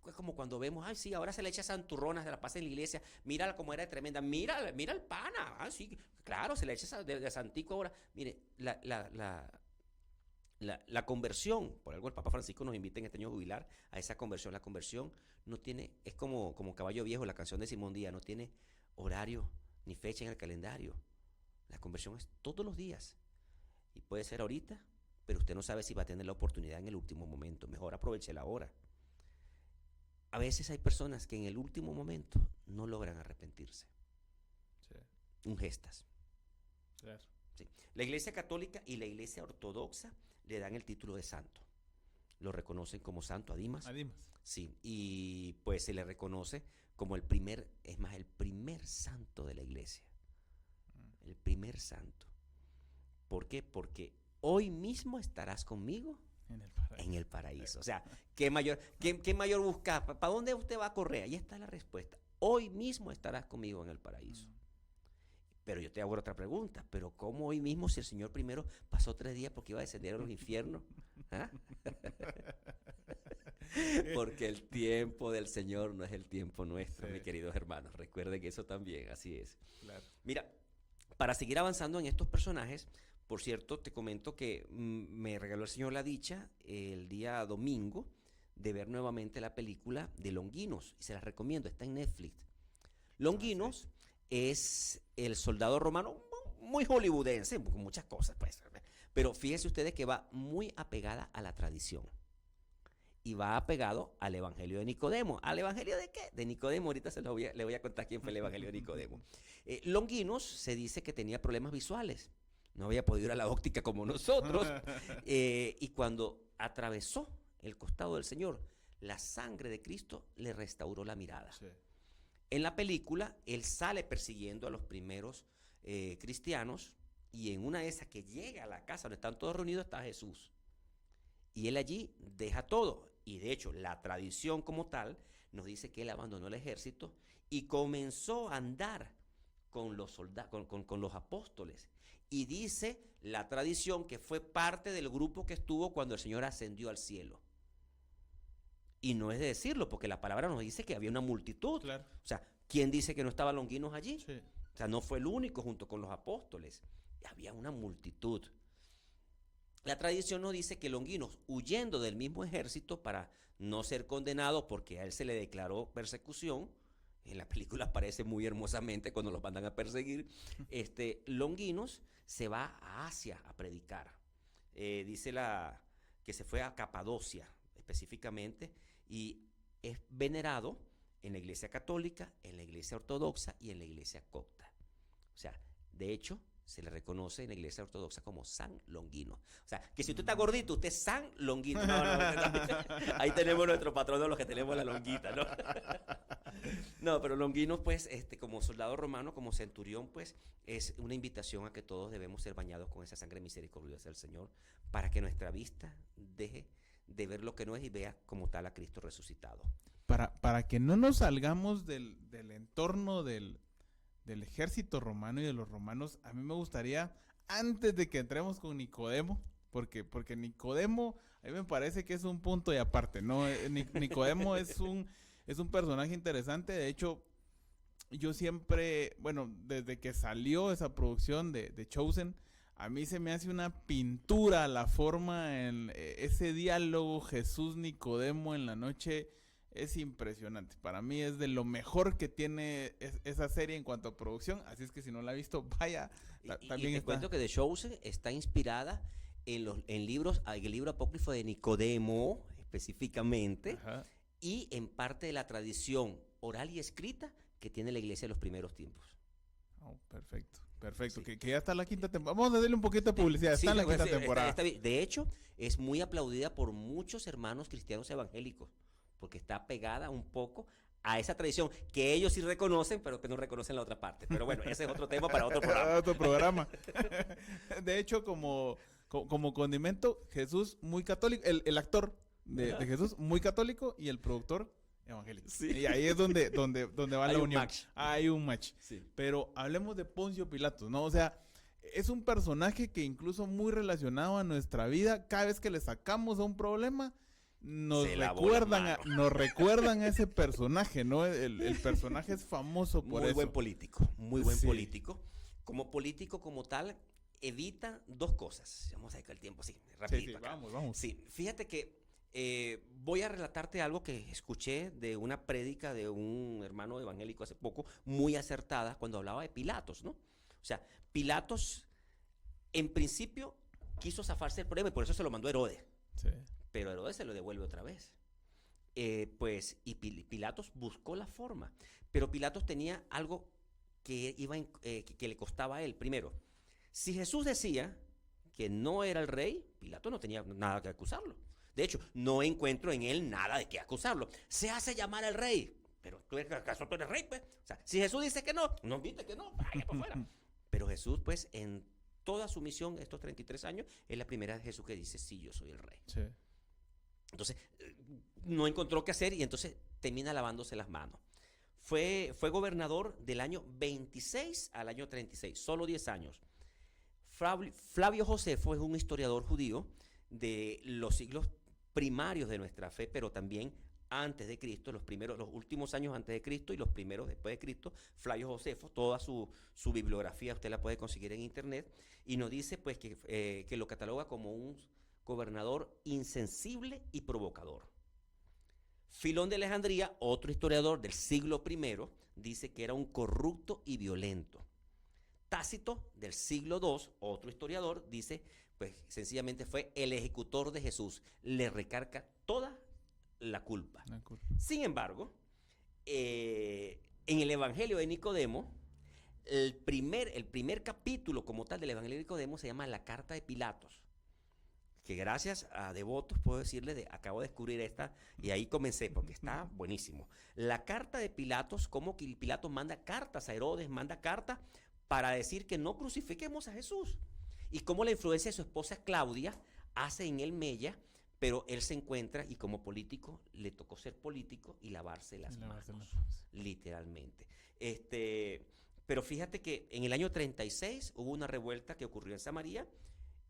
Es como cuando vemos, ay, sí, ahora se le echa santurronas, se la pasa en la iglesia, mira cómo era de tremenda, mira el pana, ah, sí, claro, se le echa de santico ahora. Mire, la conversión, por algo el Papa Francisco nos invita en este año jubilar a esa conversión. La conversión no tiene, es como Caballo Viejo, la canción de Simón Díaz, no tiene horario ni fecha en el calendario. La conversión es todos los días y puede ser ahorita, pero usted no sabe si va a tener la oportunidad en el último momento. Mejor aprovéchela ahora. A veces hay personas que en el último momento no logran arrepentirse. Sí. Un Gestas. Claro. Sí. La Iglesia Católica y la Iglesia Ortodoxa le dan el título de santo. Lo reconocen como santo a Dimas. A Dimas. Sí, y pues se le reconoce como el primer santo de la Iglesia. El primer santo. ¿Por qué? Porque hoy mismo estarás conmigo en el paraíso. O sea, ¿qué mayor buscar? ¿Para dónde usted va a correr? Ahí está la respuesta. Hoy mismo estarás conmigo en el paraíso. Pero yo te hago otra pregunta. ¿Pero cómo hoy mismo si el Señor primero pasó 3 días porque iba a descender a los infiernos? ¿Ah? Porque el tiempo del Señor no es el tiempo nuestro, sí, mis queridos hermanos. Recuerden que eso también, así es. Claro. Mira, para seguir avanzando en estos personajes, por cierto, te comento que me regaló el Señor la dicha el día domingo de ver nuevamente la película de Longinos, y se las recomiendo, está en Netflix. Longinos es el soldado romano muy hollywoodense, con muchas cosas, pues, pero fíjense ustedes que va muy apegada a la tradición. Y va apegado al Evangelio de Nicodemo. ¿Al Evangelio de qué? De Nicodemo. Ahorita le voy a contar quién fue el Evangelio de Nicodemo. Longinos se dice que tenía problemas visuales. no había podido ir a la óptica como nosotros, y cuando atravesó el costado del Señor, la sangre de Cristo le restauró la mirada. Sí. En la película, él sale persiguiendo a los primeros cristianos, y en una de esas que llega a la casa donde están todos reunidos está Jesús. Y él allí deja todo. Y de hecho, la tradición como tal nos dice que él abandonó el ejército y comenzó a andar con los soldados, con los apóstoles. Y dice la tradición que fue parte del grupo que estuvo cuando el Señor ascendió al cielo. Y no es de decirlo, porque la palabra nos dice que había una multitud. Claro. O sea, ¿quién dice que no estaba Longuinos allí? Sí. O sea, no fue el único junto con los apóstoles. Había una multitud. La tradición nos dice que Longuinos, huyendo del mismo ejército para no ser condenado porque a él se le declaró persecución, en la película aparece muy hermosamente cuando los mandan a perseguir, Longuinos se va a Asia a predicar. Dice que se fue a Capadocia específicamente y es venerado en la iglesia católica, en la iglesia ortodoxa y en la iglesia copta. O sea, de hecho, se le reconoce en la iglesia ortodoxa como San Longuino. O sea, que si usted está gordito, usted es San Longuino. No, ahí tenemos nuestro patrono, los que tenemos la longuita, ¿no? No, pero Longuinos, pues, como soldado romano, como centurión, pues, es una invitación a que todos debemos ser bañados con esa sangre misericordiosa del Señor para que nuestra vista deje de ver lo que no es y vea como tal a Cristo resucitado. Para que no nos salgamos del entorno del ejército romano y de los romanos, a mí me gustaría, antes de que entremos con Nicodemo, porque Nicodemo, a mí me parece que es un punto y aparte, ¿no? Nicodemo es un personaje interesante. De hecho, yo siempre, bueno, desde que salió esa producción de Chosen, a mí se me hace una pintura la forma en ese diálogo Jesús-Nicodemo en la noche. Es impresionante. Para mí es de lo mejor que tiene esa serie en cuanto a producción. Así es que si no la ha visto, vaya. También te cuento que The Chosen está inspirada en el libro apócrifo de Nicodemo, específicamente, Ajá. Y en parte de la tradición oral y escrita que tiene la iglesia en los primeros tiempos. Oh, perfecto. Perfecto, Sí. que ya está la quinta temporada. Vamos a darle un poquito de publicidad. Está en la quinta temporada. Está bien. De hecho, es muy aplaudida por muchos hermanos cristianos evangélicos, porque está pegada un poco a esa tradición que ellos sí reconocen, pero que no reconocen la otra parte. Pero bueno, ese es otro tema para otro programa. Otro programa. De hecho, como condimento, Jesús muy católico, el actor de Jesús muy católico y el productor evangélico. Sí. Y ahí es donde va Hay la un unión. match. Hay un match. Sí. Pero hablemos de Poncio Pilatos, ¿no? O sea, es un personaje que incluso muy relacionado a nuestra vida. Cada vez que le sacamos a un problema, nos recuerdan a ese personaje, ¿no? El personaje es famoso por eso. Muy buen político, muy buen Sí. político. Como político como tal, evita dos cosas. Vamos a dedicar el tiempo, sí, rapidito. Sí, acá. vamos. Sí, fíjate que voy a relatarte algo que escuché de una prédica de un hermano evangélico hace poco, muy acertada, cuando hablaba de Pilatos, ¿no? O sea, Pilatos, en principio, quiso zafarse del problema y por eso se lo mandó Herodes. Sí. Pero Herodes se lo devuelve otra vez. Y Pilatos buscó la forma. Pero Pilatos tenía algo que le costaba a él. Primero, si Jesús decía que no era el rey, Pilatos no tenía nada que acusarlo. De hecho, no encuentro en él nada de qué acusarlo. Se hace llamar el rey. Pero ¿acaso tú eres rey, pues? O sea, si Jesús dice que no viste que no, vaya por fuera. Pero Jesús, pues, en toda su misión, estos 33 años, es la primera vez Jesús que dice, sí, yo soy el rey. Sí. Entonces, no encontró qué hacer y entonces termina lavándose las manos. Fue gobernador del año 26 al año 36, solo 10 años. Flavio Josefo es un historiador judío de los siglos primarios de nuestra fe, pero también antes de Cristo, los últimos años antes de Cristo y los primeros después de Cristo. Flavio Josefo, toda su bibliografía usted la puede conseguir en internet, y nos dice pues que lo cataloga como un gobernador insensible y provocador. Filón de Alejandría, otro historiador del siglo I, dice que era un corrupto y violento. Tácito, del siglo II, otro historiador, dice, pues sencillamente fue el ejecutor de Jesús. Le recarga toda la culpa. Sin embargo, en el Evangelio de Nicodemo, el primer capítulo como tal del Evangelio de Nicodemo se llama la Carta de Pilatos, que gracias a devotos puedo decirle, acabo de descubrir esta y ahí comencé porque está buenísimo. La Carta de Pilatos, como que Pilatos manda cartas a Herodes, manda cartas para decir que no crucifiquemos a Jesús, y cómo la influencia de su esposa Claudia hace en él mella, pero él se encuentra y como político le tocó ser político y lavarse las manos, literalmente. Pero fíjate que en el año 36 hubo una revuelta que ocurrió en Samaria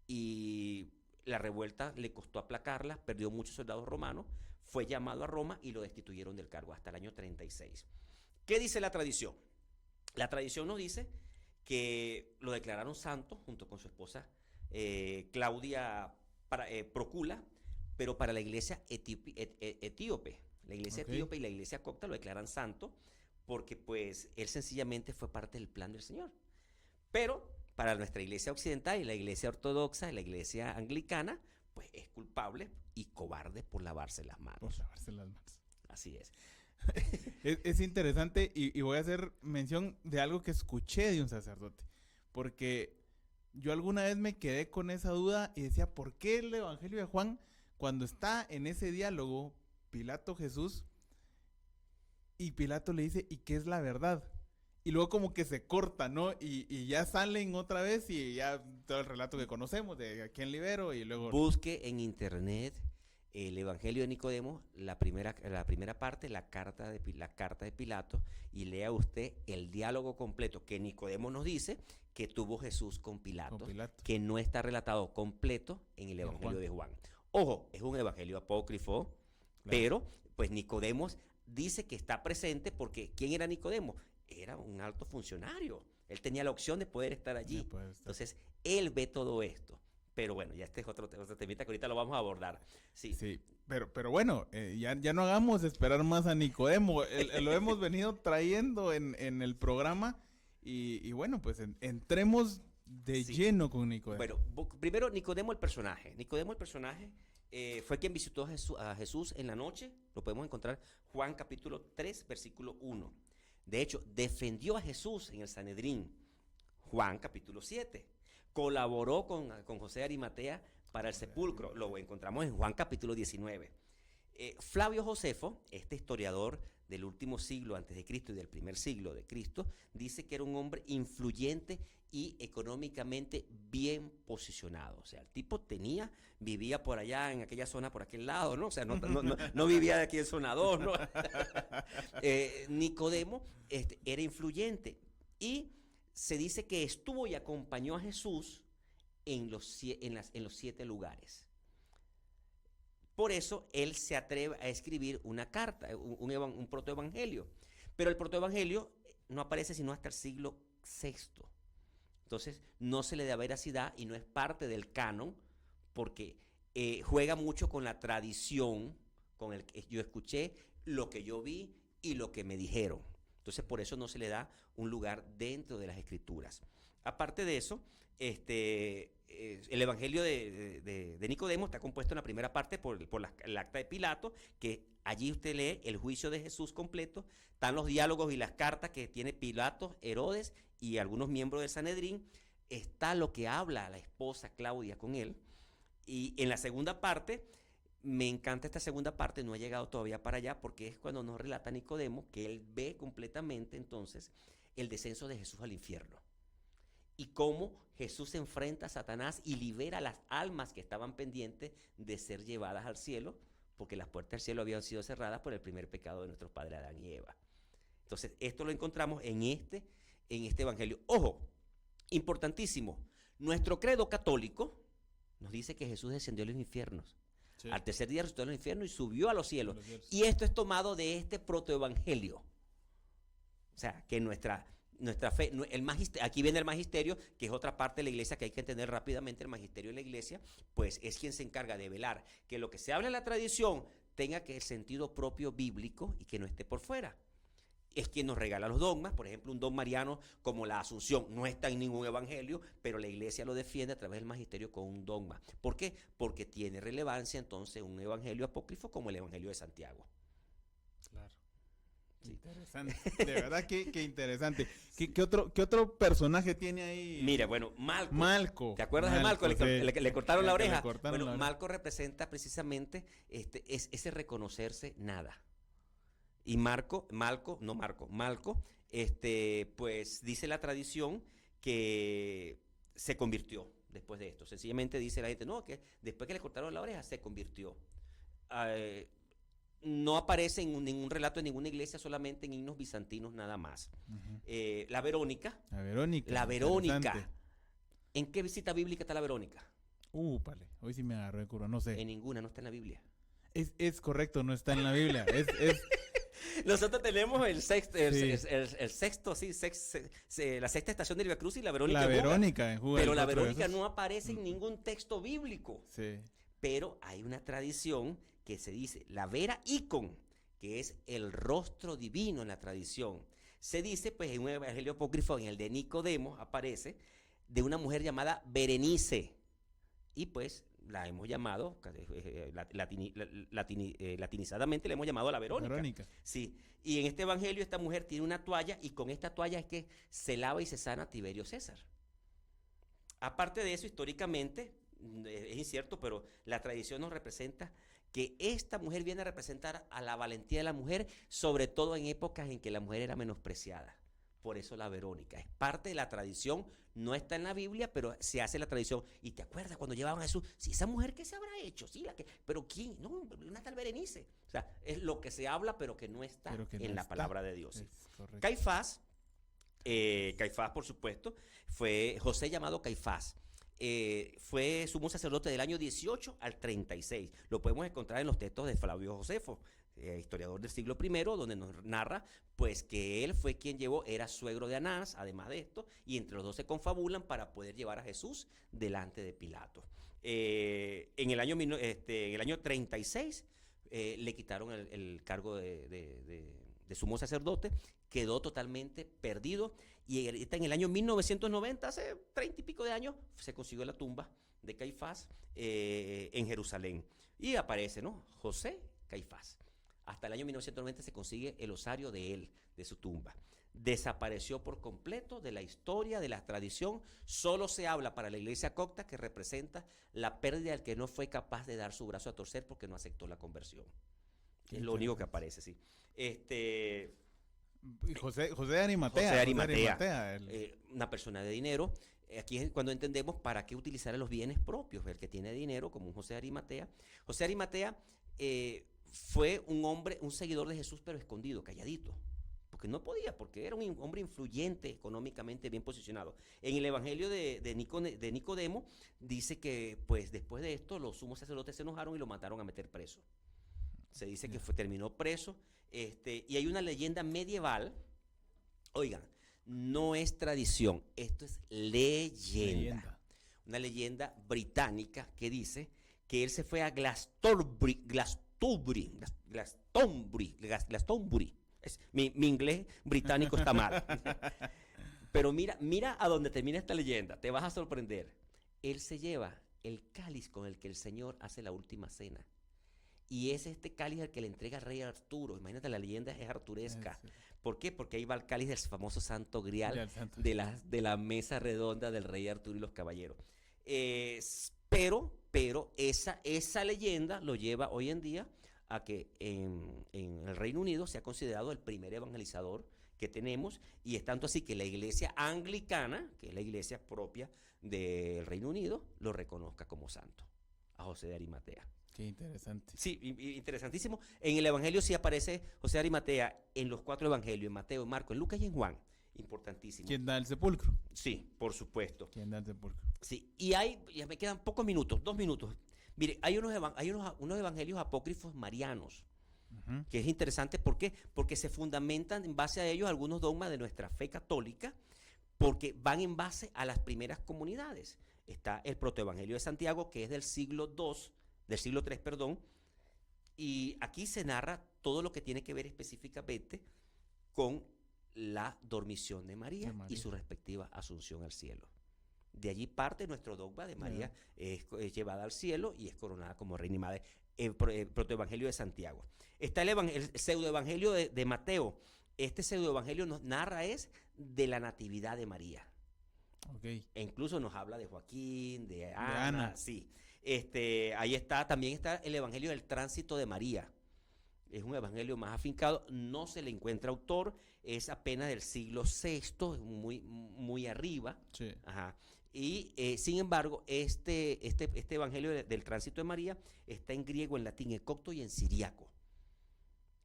y la revuelta le costó aplacarla, perdió muchos soldados romanos, fue llamado a Roma y lo destituyeron del cargo hasta el año 36. ¿Qué dice la tradición? La tradición nos dice que lo declararon santo junto con su esposa Claudia Procula, pero para la iglesia etíope, la iglesia etíope y la iglesia copta lo declaran santo porque pues él sencillamente fue parte del plan del Señor. Pero para nuestra iglesia occidental y la iglesia ortodoxa y la iglesia anglicana, pues es culpable y cobarde por lavarse las manos. Por lavarse las manos. Así es. Es interesante y voy a hacer mención de algo que escuché de un sacerdote, porque yo alguna vez me quedé con esa duda y decía, ¿por qué el Evangelio de Juan, cuando está en ese diálogo Pilato-Jesús, y Pilato le dice, ¿y qué es la verdad? Y luego como que se corta, ¿no? Y ya salen otra vez y ya todo el relato que conocemos de a quién libero y luego... Busque en internet el Evangelio de Nicodemo, la primera parte, la carta de Pilato, y lea usted el diálogo completo que Nicodemo nos dice que tuvo Jesús con Pilato, que no está relatado completo en el Evangelio de Juan. Ojo, es un evangelio apócrifo, claro, pero pues Nicodemo dice que está presente porque ¿quién era Nicodemo? Era un alto funcionario. Él tenía la opción de poder estar allí. Entonces, él ve todo esto. Pero bueno, ya este es otro temita que ahorita lo vamos a abordar. Sí, pero bueno, ya no hagamos esperar más a Nicodemo. Lo hemos venido trayendo en el programa y bueno, pues entremos de lleno con Nicodemo. Bueno, primero Nicodemo el personaje. Nicodemo el personaje fue quien visitó a Jesús en la noche. Lo podemos encontrar Juan capítulo 3, versículo 1. De hecho, defendió a Jesús en el Sanedrín. Juan capítulo 7. Colaboró con José de Arimatea para el sepulcro. Lo encontramos en Juan capítulo 19. Flavio Josefo, este historiador del último siglo antes de Cristo y del primer siglo de Cristo, dice que era un hombre influyente y económicamente bien posicionado. O sea, el tipo vivía por allá en aquella zona, por aquel lado, ¿no? O sea, no vivía de aquí en zona 2, ¿no? Nicodemo era influyente y se dice que estuvo y acompañó a Jesús en los 7 lugares. Por eso él se atreve a escribir una carta, un protoevangelio. Pero el protoevangelio no aparece sino hasta el siglo VI. Entonces no se le da veracidad y no es parte del canon porque juega mucho con la tradición, con el que yo escuché, lo que yo vi y lo que me dijeron. Entonces por eso no se le da un lugar dentro de las escrituras. Aparte de eso, el Evangelio de Nicodemo está compuesto en la primera parte por el acta de Pilato, que allí usted lee el juicio de Jesús completo, están los diálogos y las cartas que tiene Pilato, Herodes y algunos miembros del Sanedrín, está lo que habla la esposa Claudia con él, y en la segunda parte, me encanta esta segunda parte, no ha llegado todavía para allá, porque es cuando nos relata Nicodemo que él ve completamente entonces el descenso de Jesús al infierno. Y cómo Jesús se enfrenta a Satanás y libera las almas que estaban pendientes de ser llevadas al cielo, porque las puertas del cielo habían sido cerradas por el primer pecado de nuestros padres Adán y Eva. Entonces, esto lo encontramos en este evangelio. Ojo, importantísimo, nuestro credo católico nos dice que Jesús descendió a los infiernos. Sí. Al tercer día resucitó en el infierno y subió a los cielos. Y esto es tomado de este protoevangelio. O sea, que nuestra fe, aquí viene el magisterio, que es otra parte de la iglesia que hay que entender rápidamente. El magisterio de la iglesia, pues es quien se encarga de velar que lo que se habla en la tradición tenga que el sentido propio bíblico y que no esté por fuera. Es quien nos regala los dogmas, por ejemplo, un dogma mariano como la Asunción no está en ningún evangelio, pero la iglesia lo defiende a través del magisterio con un dogma. ¿Por qué? Porque tiene relevancia entonces un evangelio apócrifo como el evangelio de Santiago. Claro. Sí. Interesante. De verdad que interesante. ¿Qué otro personaje tiene ahí? Mira, bueno, Malco. Malco. ¿Te acuerdas de Malco? Sí. Le cortaron la Que le oreja. cortaron Bueno, la oreja. Malco representa precisamente es ese reconocerse nada. Y Malco, pues dice la tradición que se convirtió después de esto. Sencillamente dice la gente, no, que después que le cortaron la oreja se convirtió. No aparece en ningún relato de ninguna iglesia, solamente en himnos bizantinos nada más. La Verónica. La Verónica. La Verónica. Interesante. ¿En qué cita bíblica está la Verónica? Vale. Hoy sí me agarró de curva, no sé. En ninguna, no está en la Biblia. Es correcto, no está en la Biblia. Nosotros tenemos el sexto, Sí. la sexta estación de Via Cruz y la Verónica. La en Juga. Verónica en Juga. Pero el la 4 de Verónica Jesús. no aparece en ningún texto bíblico. Sí. Pero hay una tradición que se dice la Vera Icon, que es el rostro divino en la tradición. Se dice, pues, en un evangelio apócrifo, en el de Nicodemo, aparece de una mujer llamada Berenice. Y pues la hemos llamado, latinizadamente le hemos llamado la Verónica. Verónica. Sí. Y en este evangelio esta mujer tiene una toalla y con esta toalla es que se lava y se sana Tiberio César. Aparte de eso, históricamente, es incierto, pero la tradición nos representa que esta mujer viene a representar a la valentía de la mujer, sobre todo en épocas en que la mujer era menospreciada. Por eso la Verónica. Es parte de la tradición, no está en la Biblia, pero se hace la tradición. ¿Y te acuerdas cuando llevaban a Jesús? Sí, esa mujer, ¿qué se habrá hecho? Sí, ¿pero quién? No, una tal Berenice. O sea, es lo que se habla, pero que no está en la palabra de Dios. Sí. Caifás, por supuesto, fue José llamado Caifás. Fue sumo sacerdote del año 18 al 36. Lo podemos encontrar en los textos de Flavio Josefo, historiador del siglo I, donde nos narra pues que él fue quien era suegro de Anás, además de esto, y entre los dos se confabulan para poder llevar a Jesús delante de Pilato. En el año 36 le quitaron el cargo de sumo sacerdote, quedó totalmente perdido, y en el año 1990, hace 30 y pico de años, se consiguió la tumba de Caifás en Jerusalén, y aparece, ¿no?, José Caifás. Hasta el año 1990 se consigue el osario de él, de su tumba. Desapareció por completo de la historia, de la tradición. Solo se habla para la iglesia copta, que representa la pérdida del que no fue capaz de dar su brazo a torcer porque no aceptó la conversión. Es lo único que aparece, sí. José de Arimatea. Una persona de dinero. Aquí es cuando entendemos para qué utilizar los bienes propios. El que tiene dinero, como un José de Arimatea. José de Arimatea fue un hombre, un seguidor de Jesús, pero escondido, calladito, porque no podía, porque era un hombre influyente, económicamente bien posicionado. En el evangelio de Nicodemo dice que pues después de esto los sumos sacerdotes se enojaron y lo mataron a meter preso. Se dice que terminó preso, y hay una leyenda medieval, oigan, no es tradición, esto es leyenda. Una leyenda británica que dice que él se fue a Glastonbury. Mi inglés británico está mal. Pero mira a dónde termina esta leyenda, te vas a sorprender. Él se lleva el cáliz con el que el Señor hace la última cena. Y es este cáliz el que le entrega al rey Arturo. Imagínate, la leyenda es arturesca. Sí. ¿Por qué? Porque ahí va el cáliz del famoso Santo Grial de la mesa redonda del rey Arturo y los caballeros. Pero esa leyenda lo lleva hoy en día a que en el Reino Unido se ha considerado el primer evangelizador que tenemos, y es tanto así que la iglesia anglicana, que es la iglesia propia del Reino Unido, lo reconozca como santo, a José de Arimatea. Qué interesante. Sí, interesantísimo. En el evangelio sí aparece José de Arimatea en los 4 evangelios, en Mateo, en Marcos, en Lucas y en Juan. Importantísimo. ¿Quién da el sepulcro? Sí, por supuesto. ¿Quién da el sepulcro? Sí, y ya me quedan pocos minutos, 2 minutos. Mire, hay unos evangelios apócrifos marianos, que es interesante. ¿Por qué? Porque se fundamentan en base a ellos algunos dogmas de nuestra fe católica, porque van en base a las primeras comunidades. Está el protoevangelio de Santiago, que es del siglo III, y aquí se narra todo lo que tiene que ver específicamente con la dormición de María y su respectiva asunción al cielo. De allí parte nuestro dogma de María, es llevada al cielo y es coronada como reina y madre. protoevangelio de Santiago. Está el pseudoevangelio de Mateo. Este pseudoevangelio nos narra de la natividad de María. Okay. E incluso nos habla de Joaquín, de Ana. Sí. Ahí también está el evangelio del tránsito de María. Es un evangelio más afincado, no se le encuentra autor, es apenas del siglo VI, muy, muy arriba. Sí. Ajá. Y sin embargo, este evangelio del tránsito de María está en griego, en latín, en copto y en siríaco.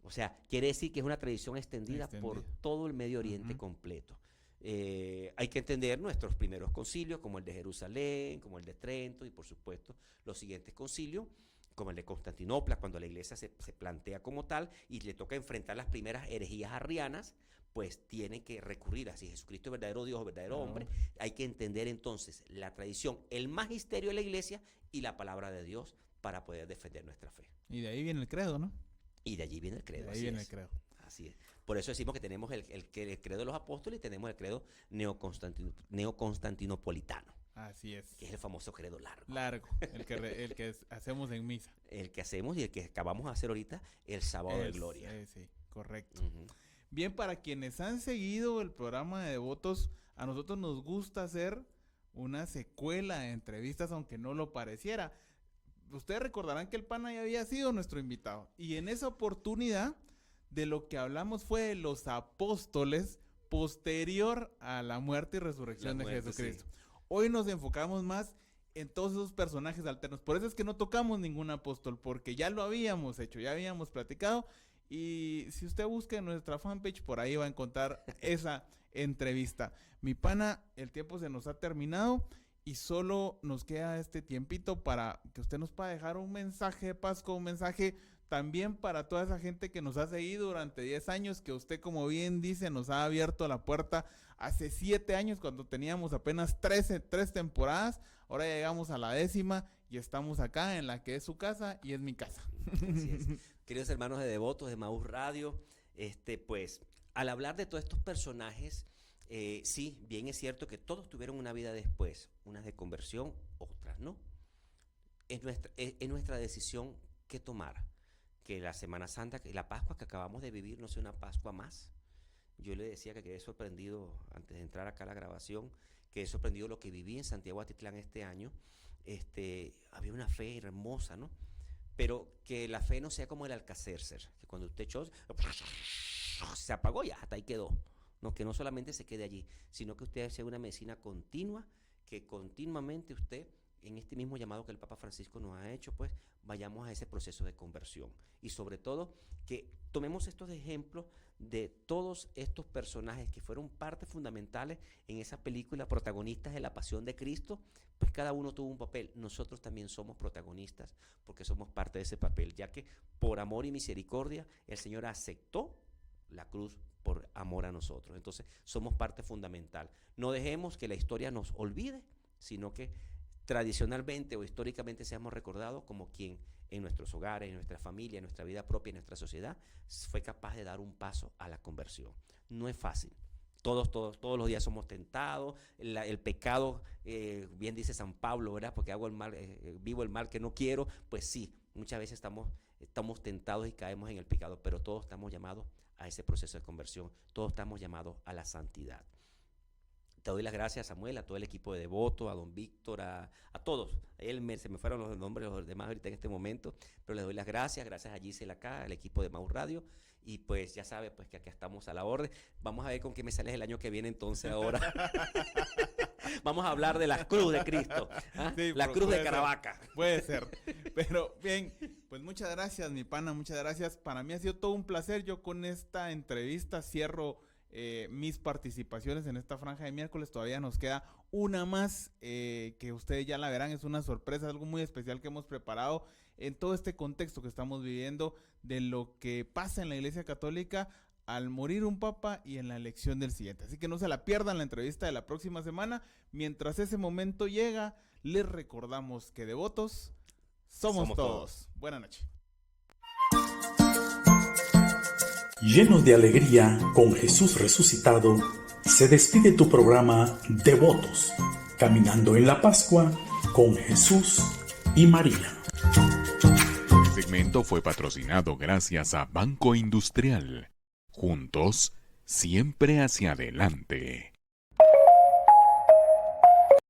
O sea, quiere decir que es una tradición extendida por todo el Medio Oriente completo. Hay que entender nuestros primeros concilios, como el de Jerusalén, como el de Trento, y por supuesto los siguientes concilios, como el de Constantinopla, cuando la iglesia se plantea como tal y le toca enfrentar las primeras herejías arrianas, pues tiene que recurrir a si Jesucristo es verdadero Dios o verdadero hombre. Hay que entender entonces la tradición, el magisterio de la iglesia y la palabra de Dios para poder defender nuestra fe. Y de ahí viene el credo, ¿no? Y de allí viene el credo. De ahí viene el credo. Así es. Por eso decimos que tenemos el credo de los apóstoles y tenemos el credo neoconstantinopolitano. Así es. Que es el famoso credo largo. Largo, el que hacemos en misa. El que hacemos y el que acabamos de hacer ahorita, el sábado de gloria. Sí, correcto. Bien, para quienes han seguido el programa de Devotos, a nosotros nos gusta hacer una secuela de entrevistas, aunque no lo pareciera. Ustedes recordarán que el pana ya había sido nuestro invitado. Y en esa oportunidad, de lo que hablamos fue de los apóstoles posterior a la muerte y resurrección de Jesucristo. Sí. Hoy nos enfocamos más en todos esos personajes alternos. Por eso es que no tocamos ningún apóstol, porque ya lo habíamos hecho, ya habíamos platicado. Y si usted busca en nuestra fanpage, por ahí va a encontrar esa entrevista. Mi pana, el tiempo se nos ha terminado y solo nos queda este tiempito para que usted nos pueda dejar un mensaje de Pascua, un mensaje también para toda esa gente que nos ha seguido durante 10 años, que usted, como bien dice, nos ha abierto la puerta hace 7 años cuando teníamos apenas 3 temporadas. Ahora ya llegamos a la 10ª y estamos acá en la que es su casa y es mi casa. Así es. Queridos hermanos de Devotos de Emaús Radio, pues al hablar de todos estos personajes, sí, bien es cierto que todos tuvieron una vida después, unas de conversión, otras no. Es nuestra decisión qué tomar. Que la Semana Santa, que la Pascua que acabamos de vivir no sea una Pascua más. Yo le decía que quedé sorprendido antes de entrar acá a la grabación, quedé sorprendido lo que viví en Santiago Atitlán este año. Había una fe hermosa, ¿no? Pero que la fe no sea como el Alka-Seltzer, que cuando usted echó, se apagó ya, hasta ahí quedó. No, que no solamente se quede allí, sino que usted sea una medicina continua, que continuamente usted, en este mismo llamado que el Papa Francisco nos ha hecho, pues vayamos a ese proceso de conversión. Y sobre todo, que tomemos estos ejemplos de todos estos personajes que fueron partes fundamentales en esa película, protagonistas de la Pasión de Cristo, pues cada uno tuvo un papel. Nosotros también somos protagonistas porque somos parte de ese papel, ya que por amor y misericordia el Señor aceptó la cruz por amor a nosotros. Entonces somos parte fundamental. No dejemos que la historia nos olvide, sino que tradicionalmente o históricamente seamos recordados como quien en nuestros hogares, en nuestra familia, en nuestra vida propia, en nuestra sociedad, fue capaz de dar un paso a la conversión. No es fácil. Todos los días somos tentados. El pecado, bien dice San Pablo, ¿verdad? Porque hago el mal, vivo el mal que no quiero. Pues sí, muchas veces estamos tentados y caemos en el pecado, pero todos estamos llamados a ese proceso de conversión. Todos estamos llamados a la santidad. Te doy las gracias, Samuel, a todo el equipo de Devoto, a don Víctor, a todos. Se me fueron los nombres de los demás ahorita en este momento, pero les doy las gracias a Gisela acá, al equipo de Emaús Radio, y pues ya sabes pues que acá estamos a la orden. Vamos a ver con qué me sales el año que viene entonces ahora. Vamos a hablar de la cruz de Cristo, ¿ah? Sí, la cruz de Caravaca. Puede ser, pero bien, pues muchas gracias, mi pana, muchas gracias. Para mí ha sido todo un placer. Yo con esta entrevista cierro mis participaciones en esta franja de miércoles. Todavía nos queda una más que ustedes ya la verán, es una sorpresa, algo muy especial que hemos preparado en todo este contexto que estamos viviendo de lo que pasa en la Iglesia Católica al morir un papa y en la elección del siguiente. Así que no se la pierdan la entrevista de la próxima semana. Mientras ese momento llega, les recordamos que devotos somos todos. Buenas noches. Llenos de alegría con Jesús resucitado, se despide tu programa Devotos, caminando en la Pascua con Jesús y María. segmento fue patrocinado gracias a Banco Industrial. Juntos, siempre hacia adelante.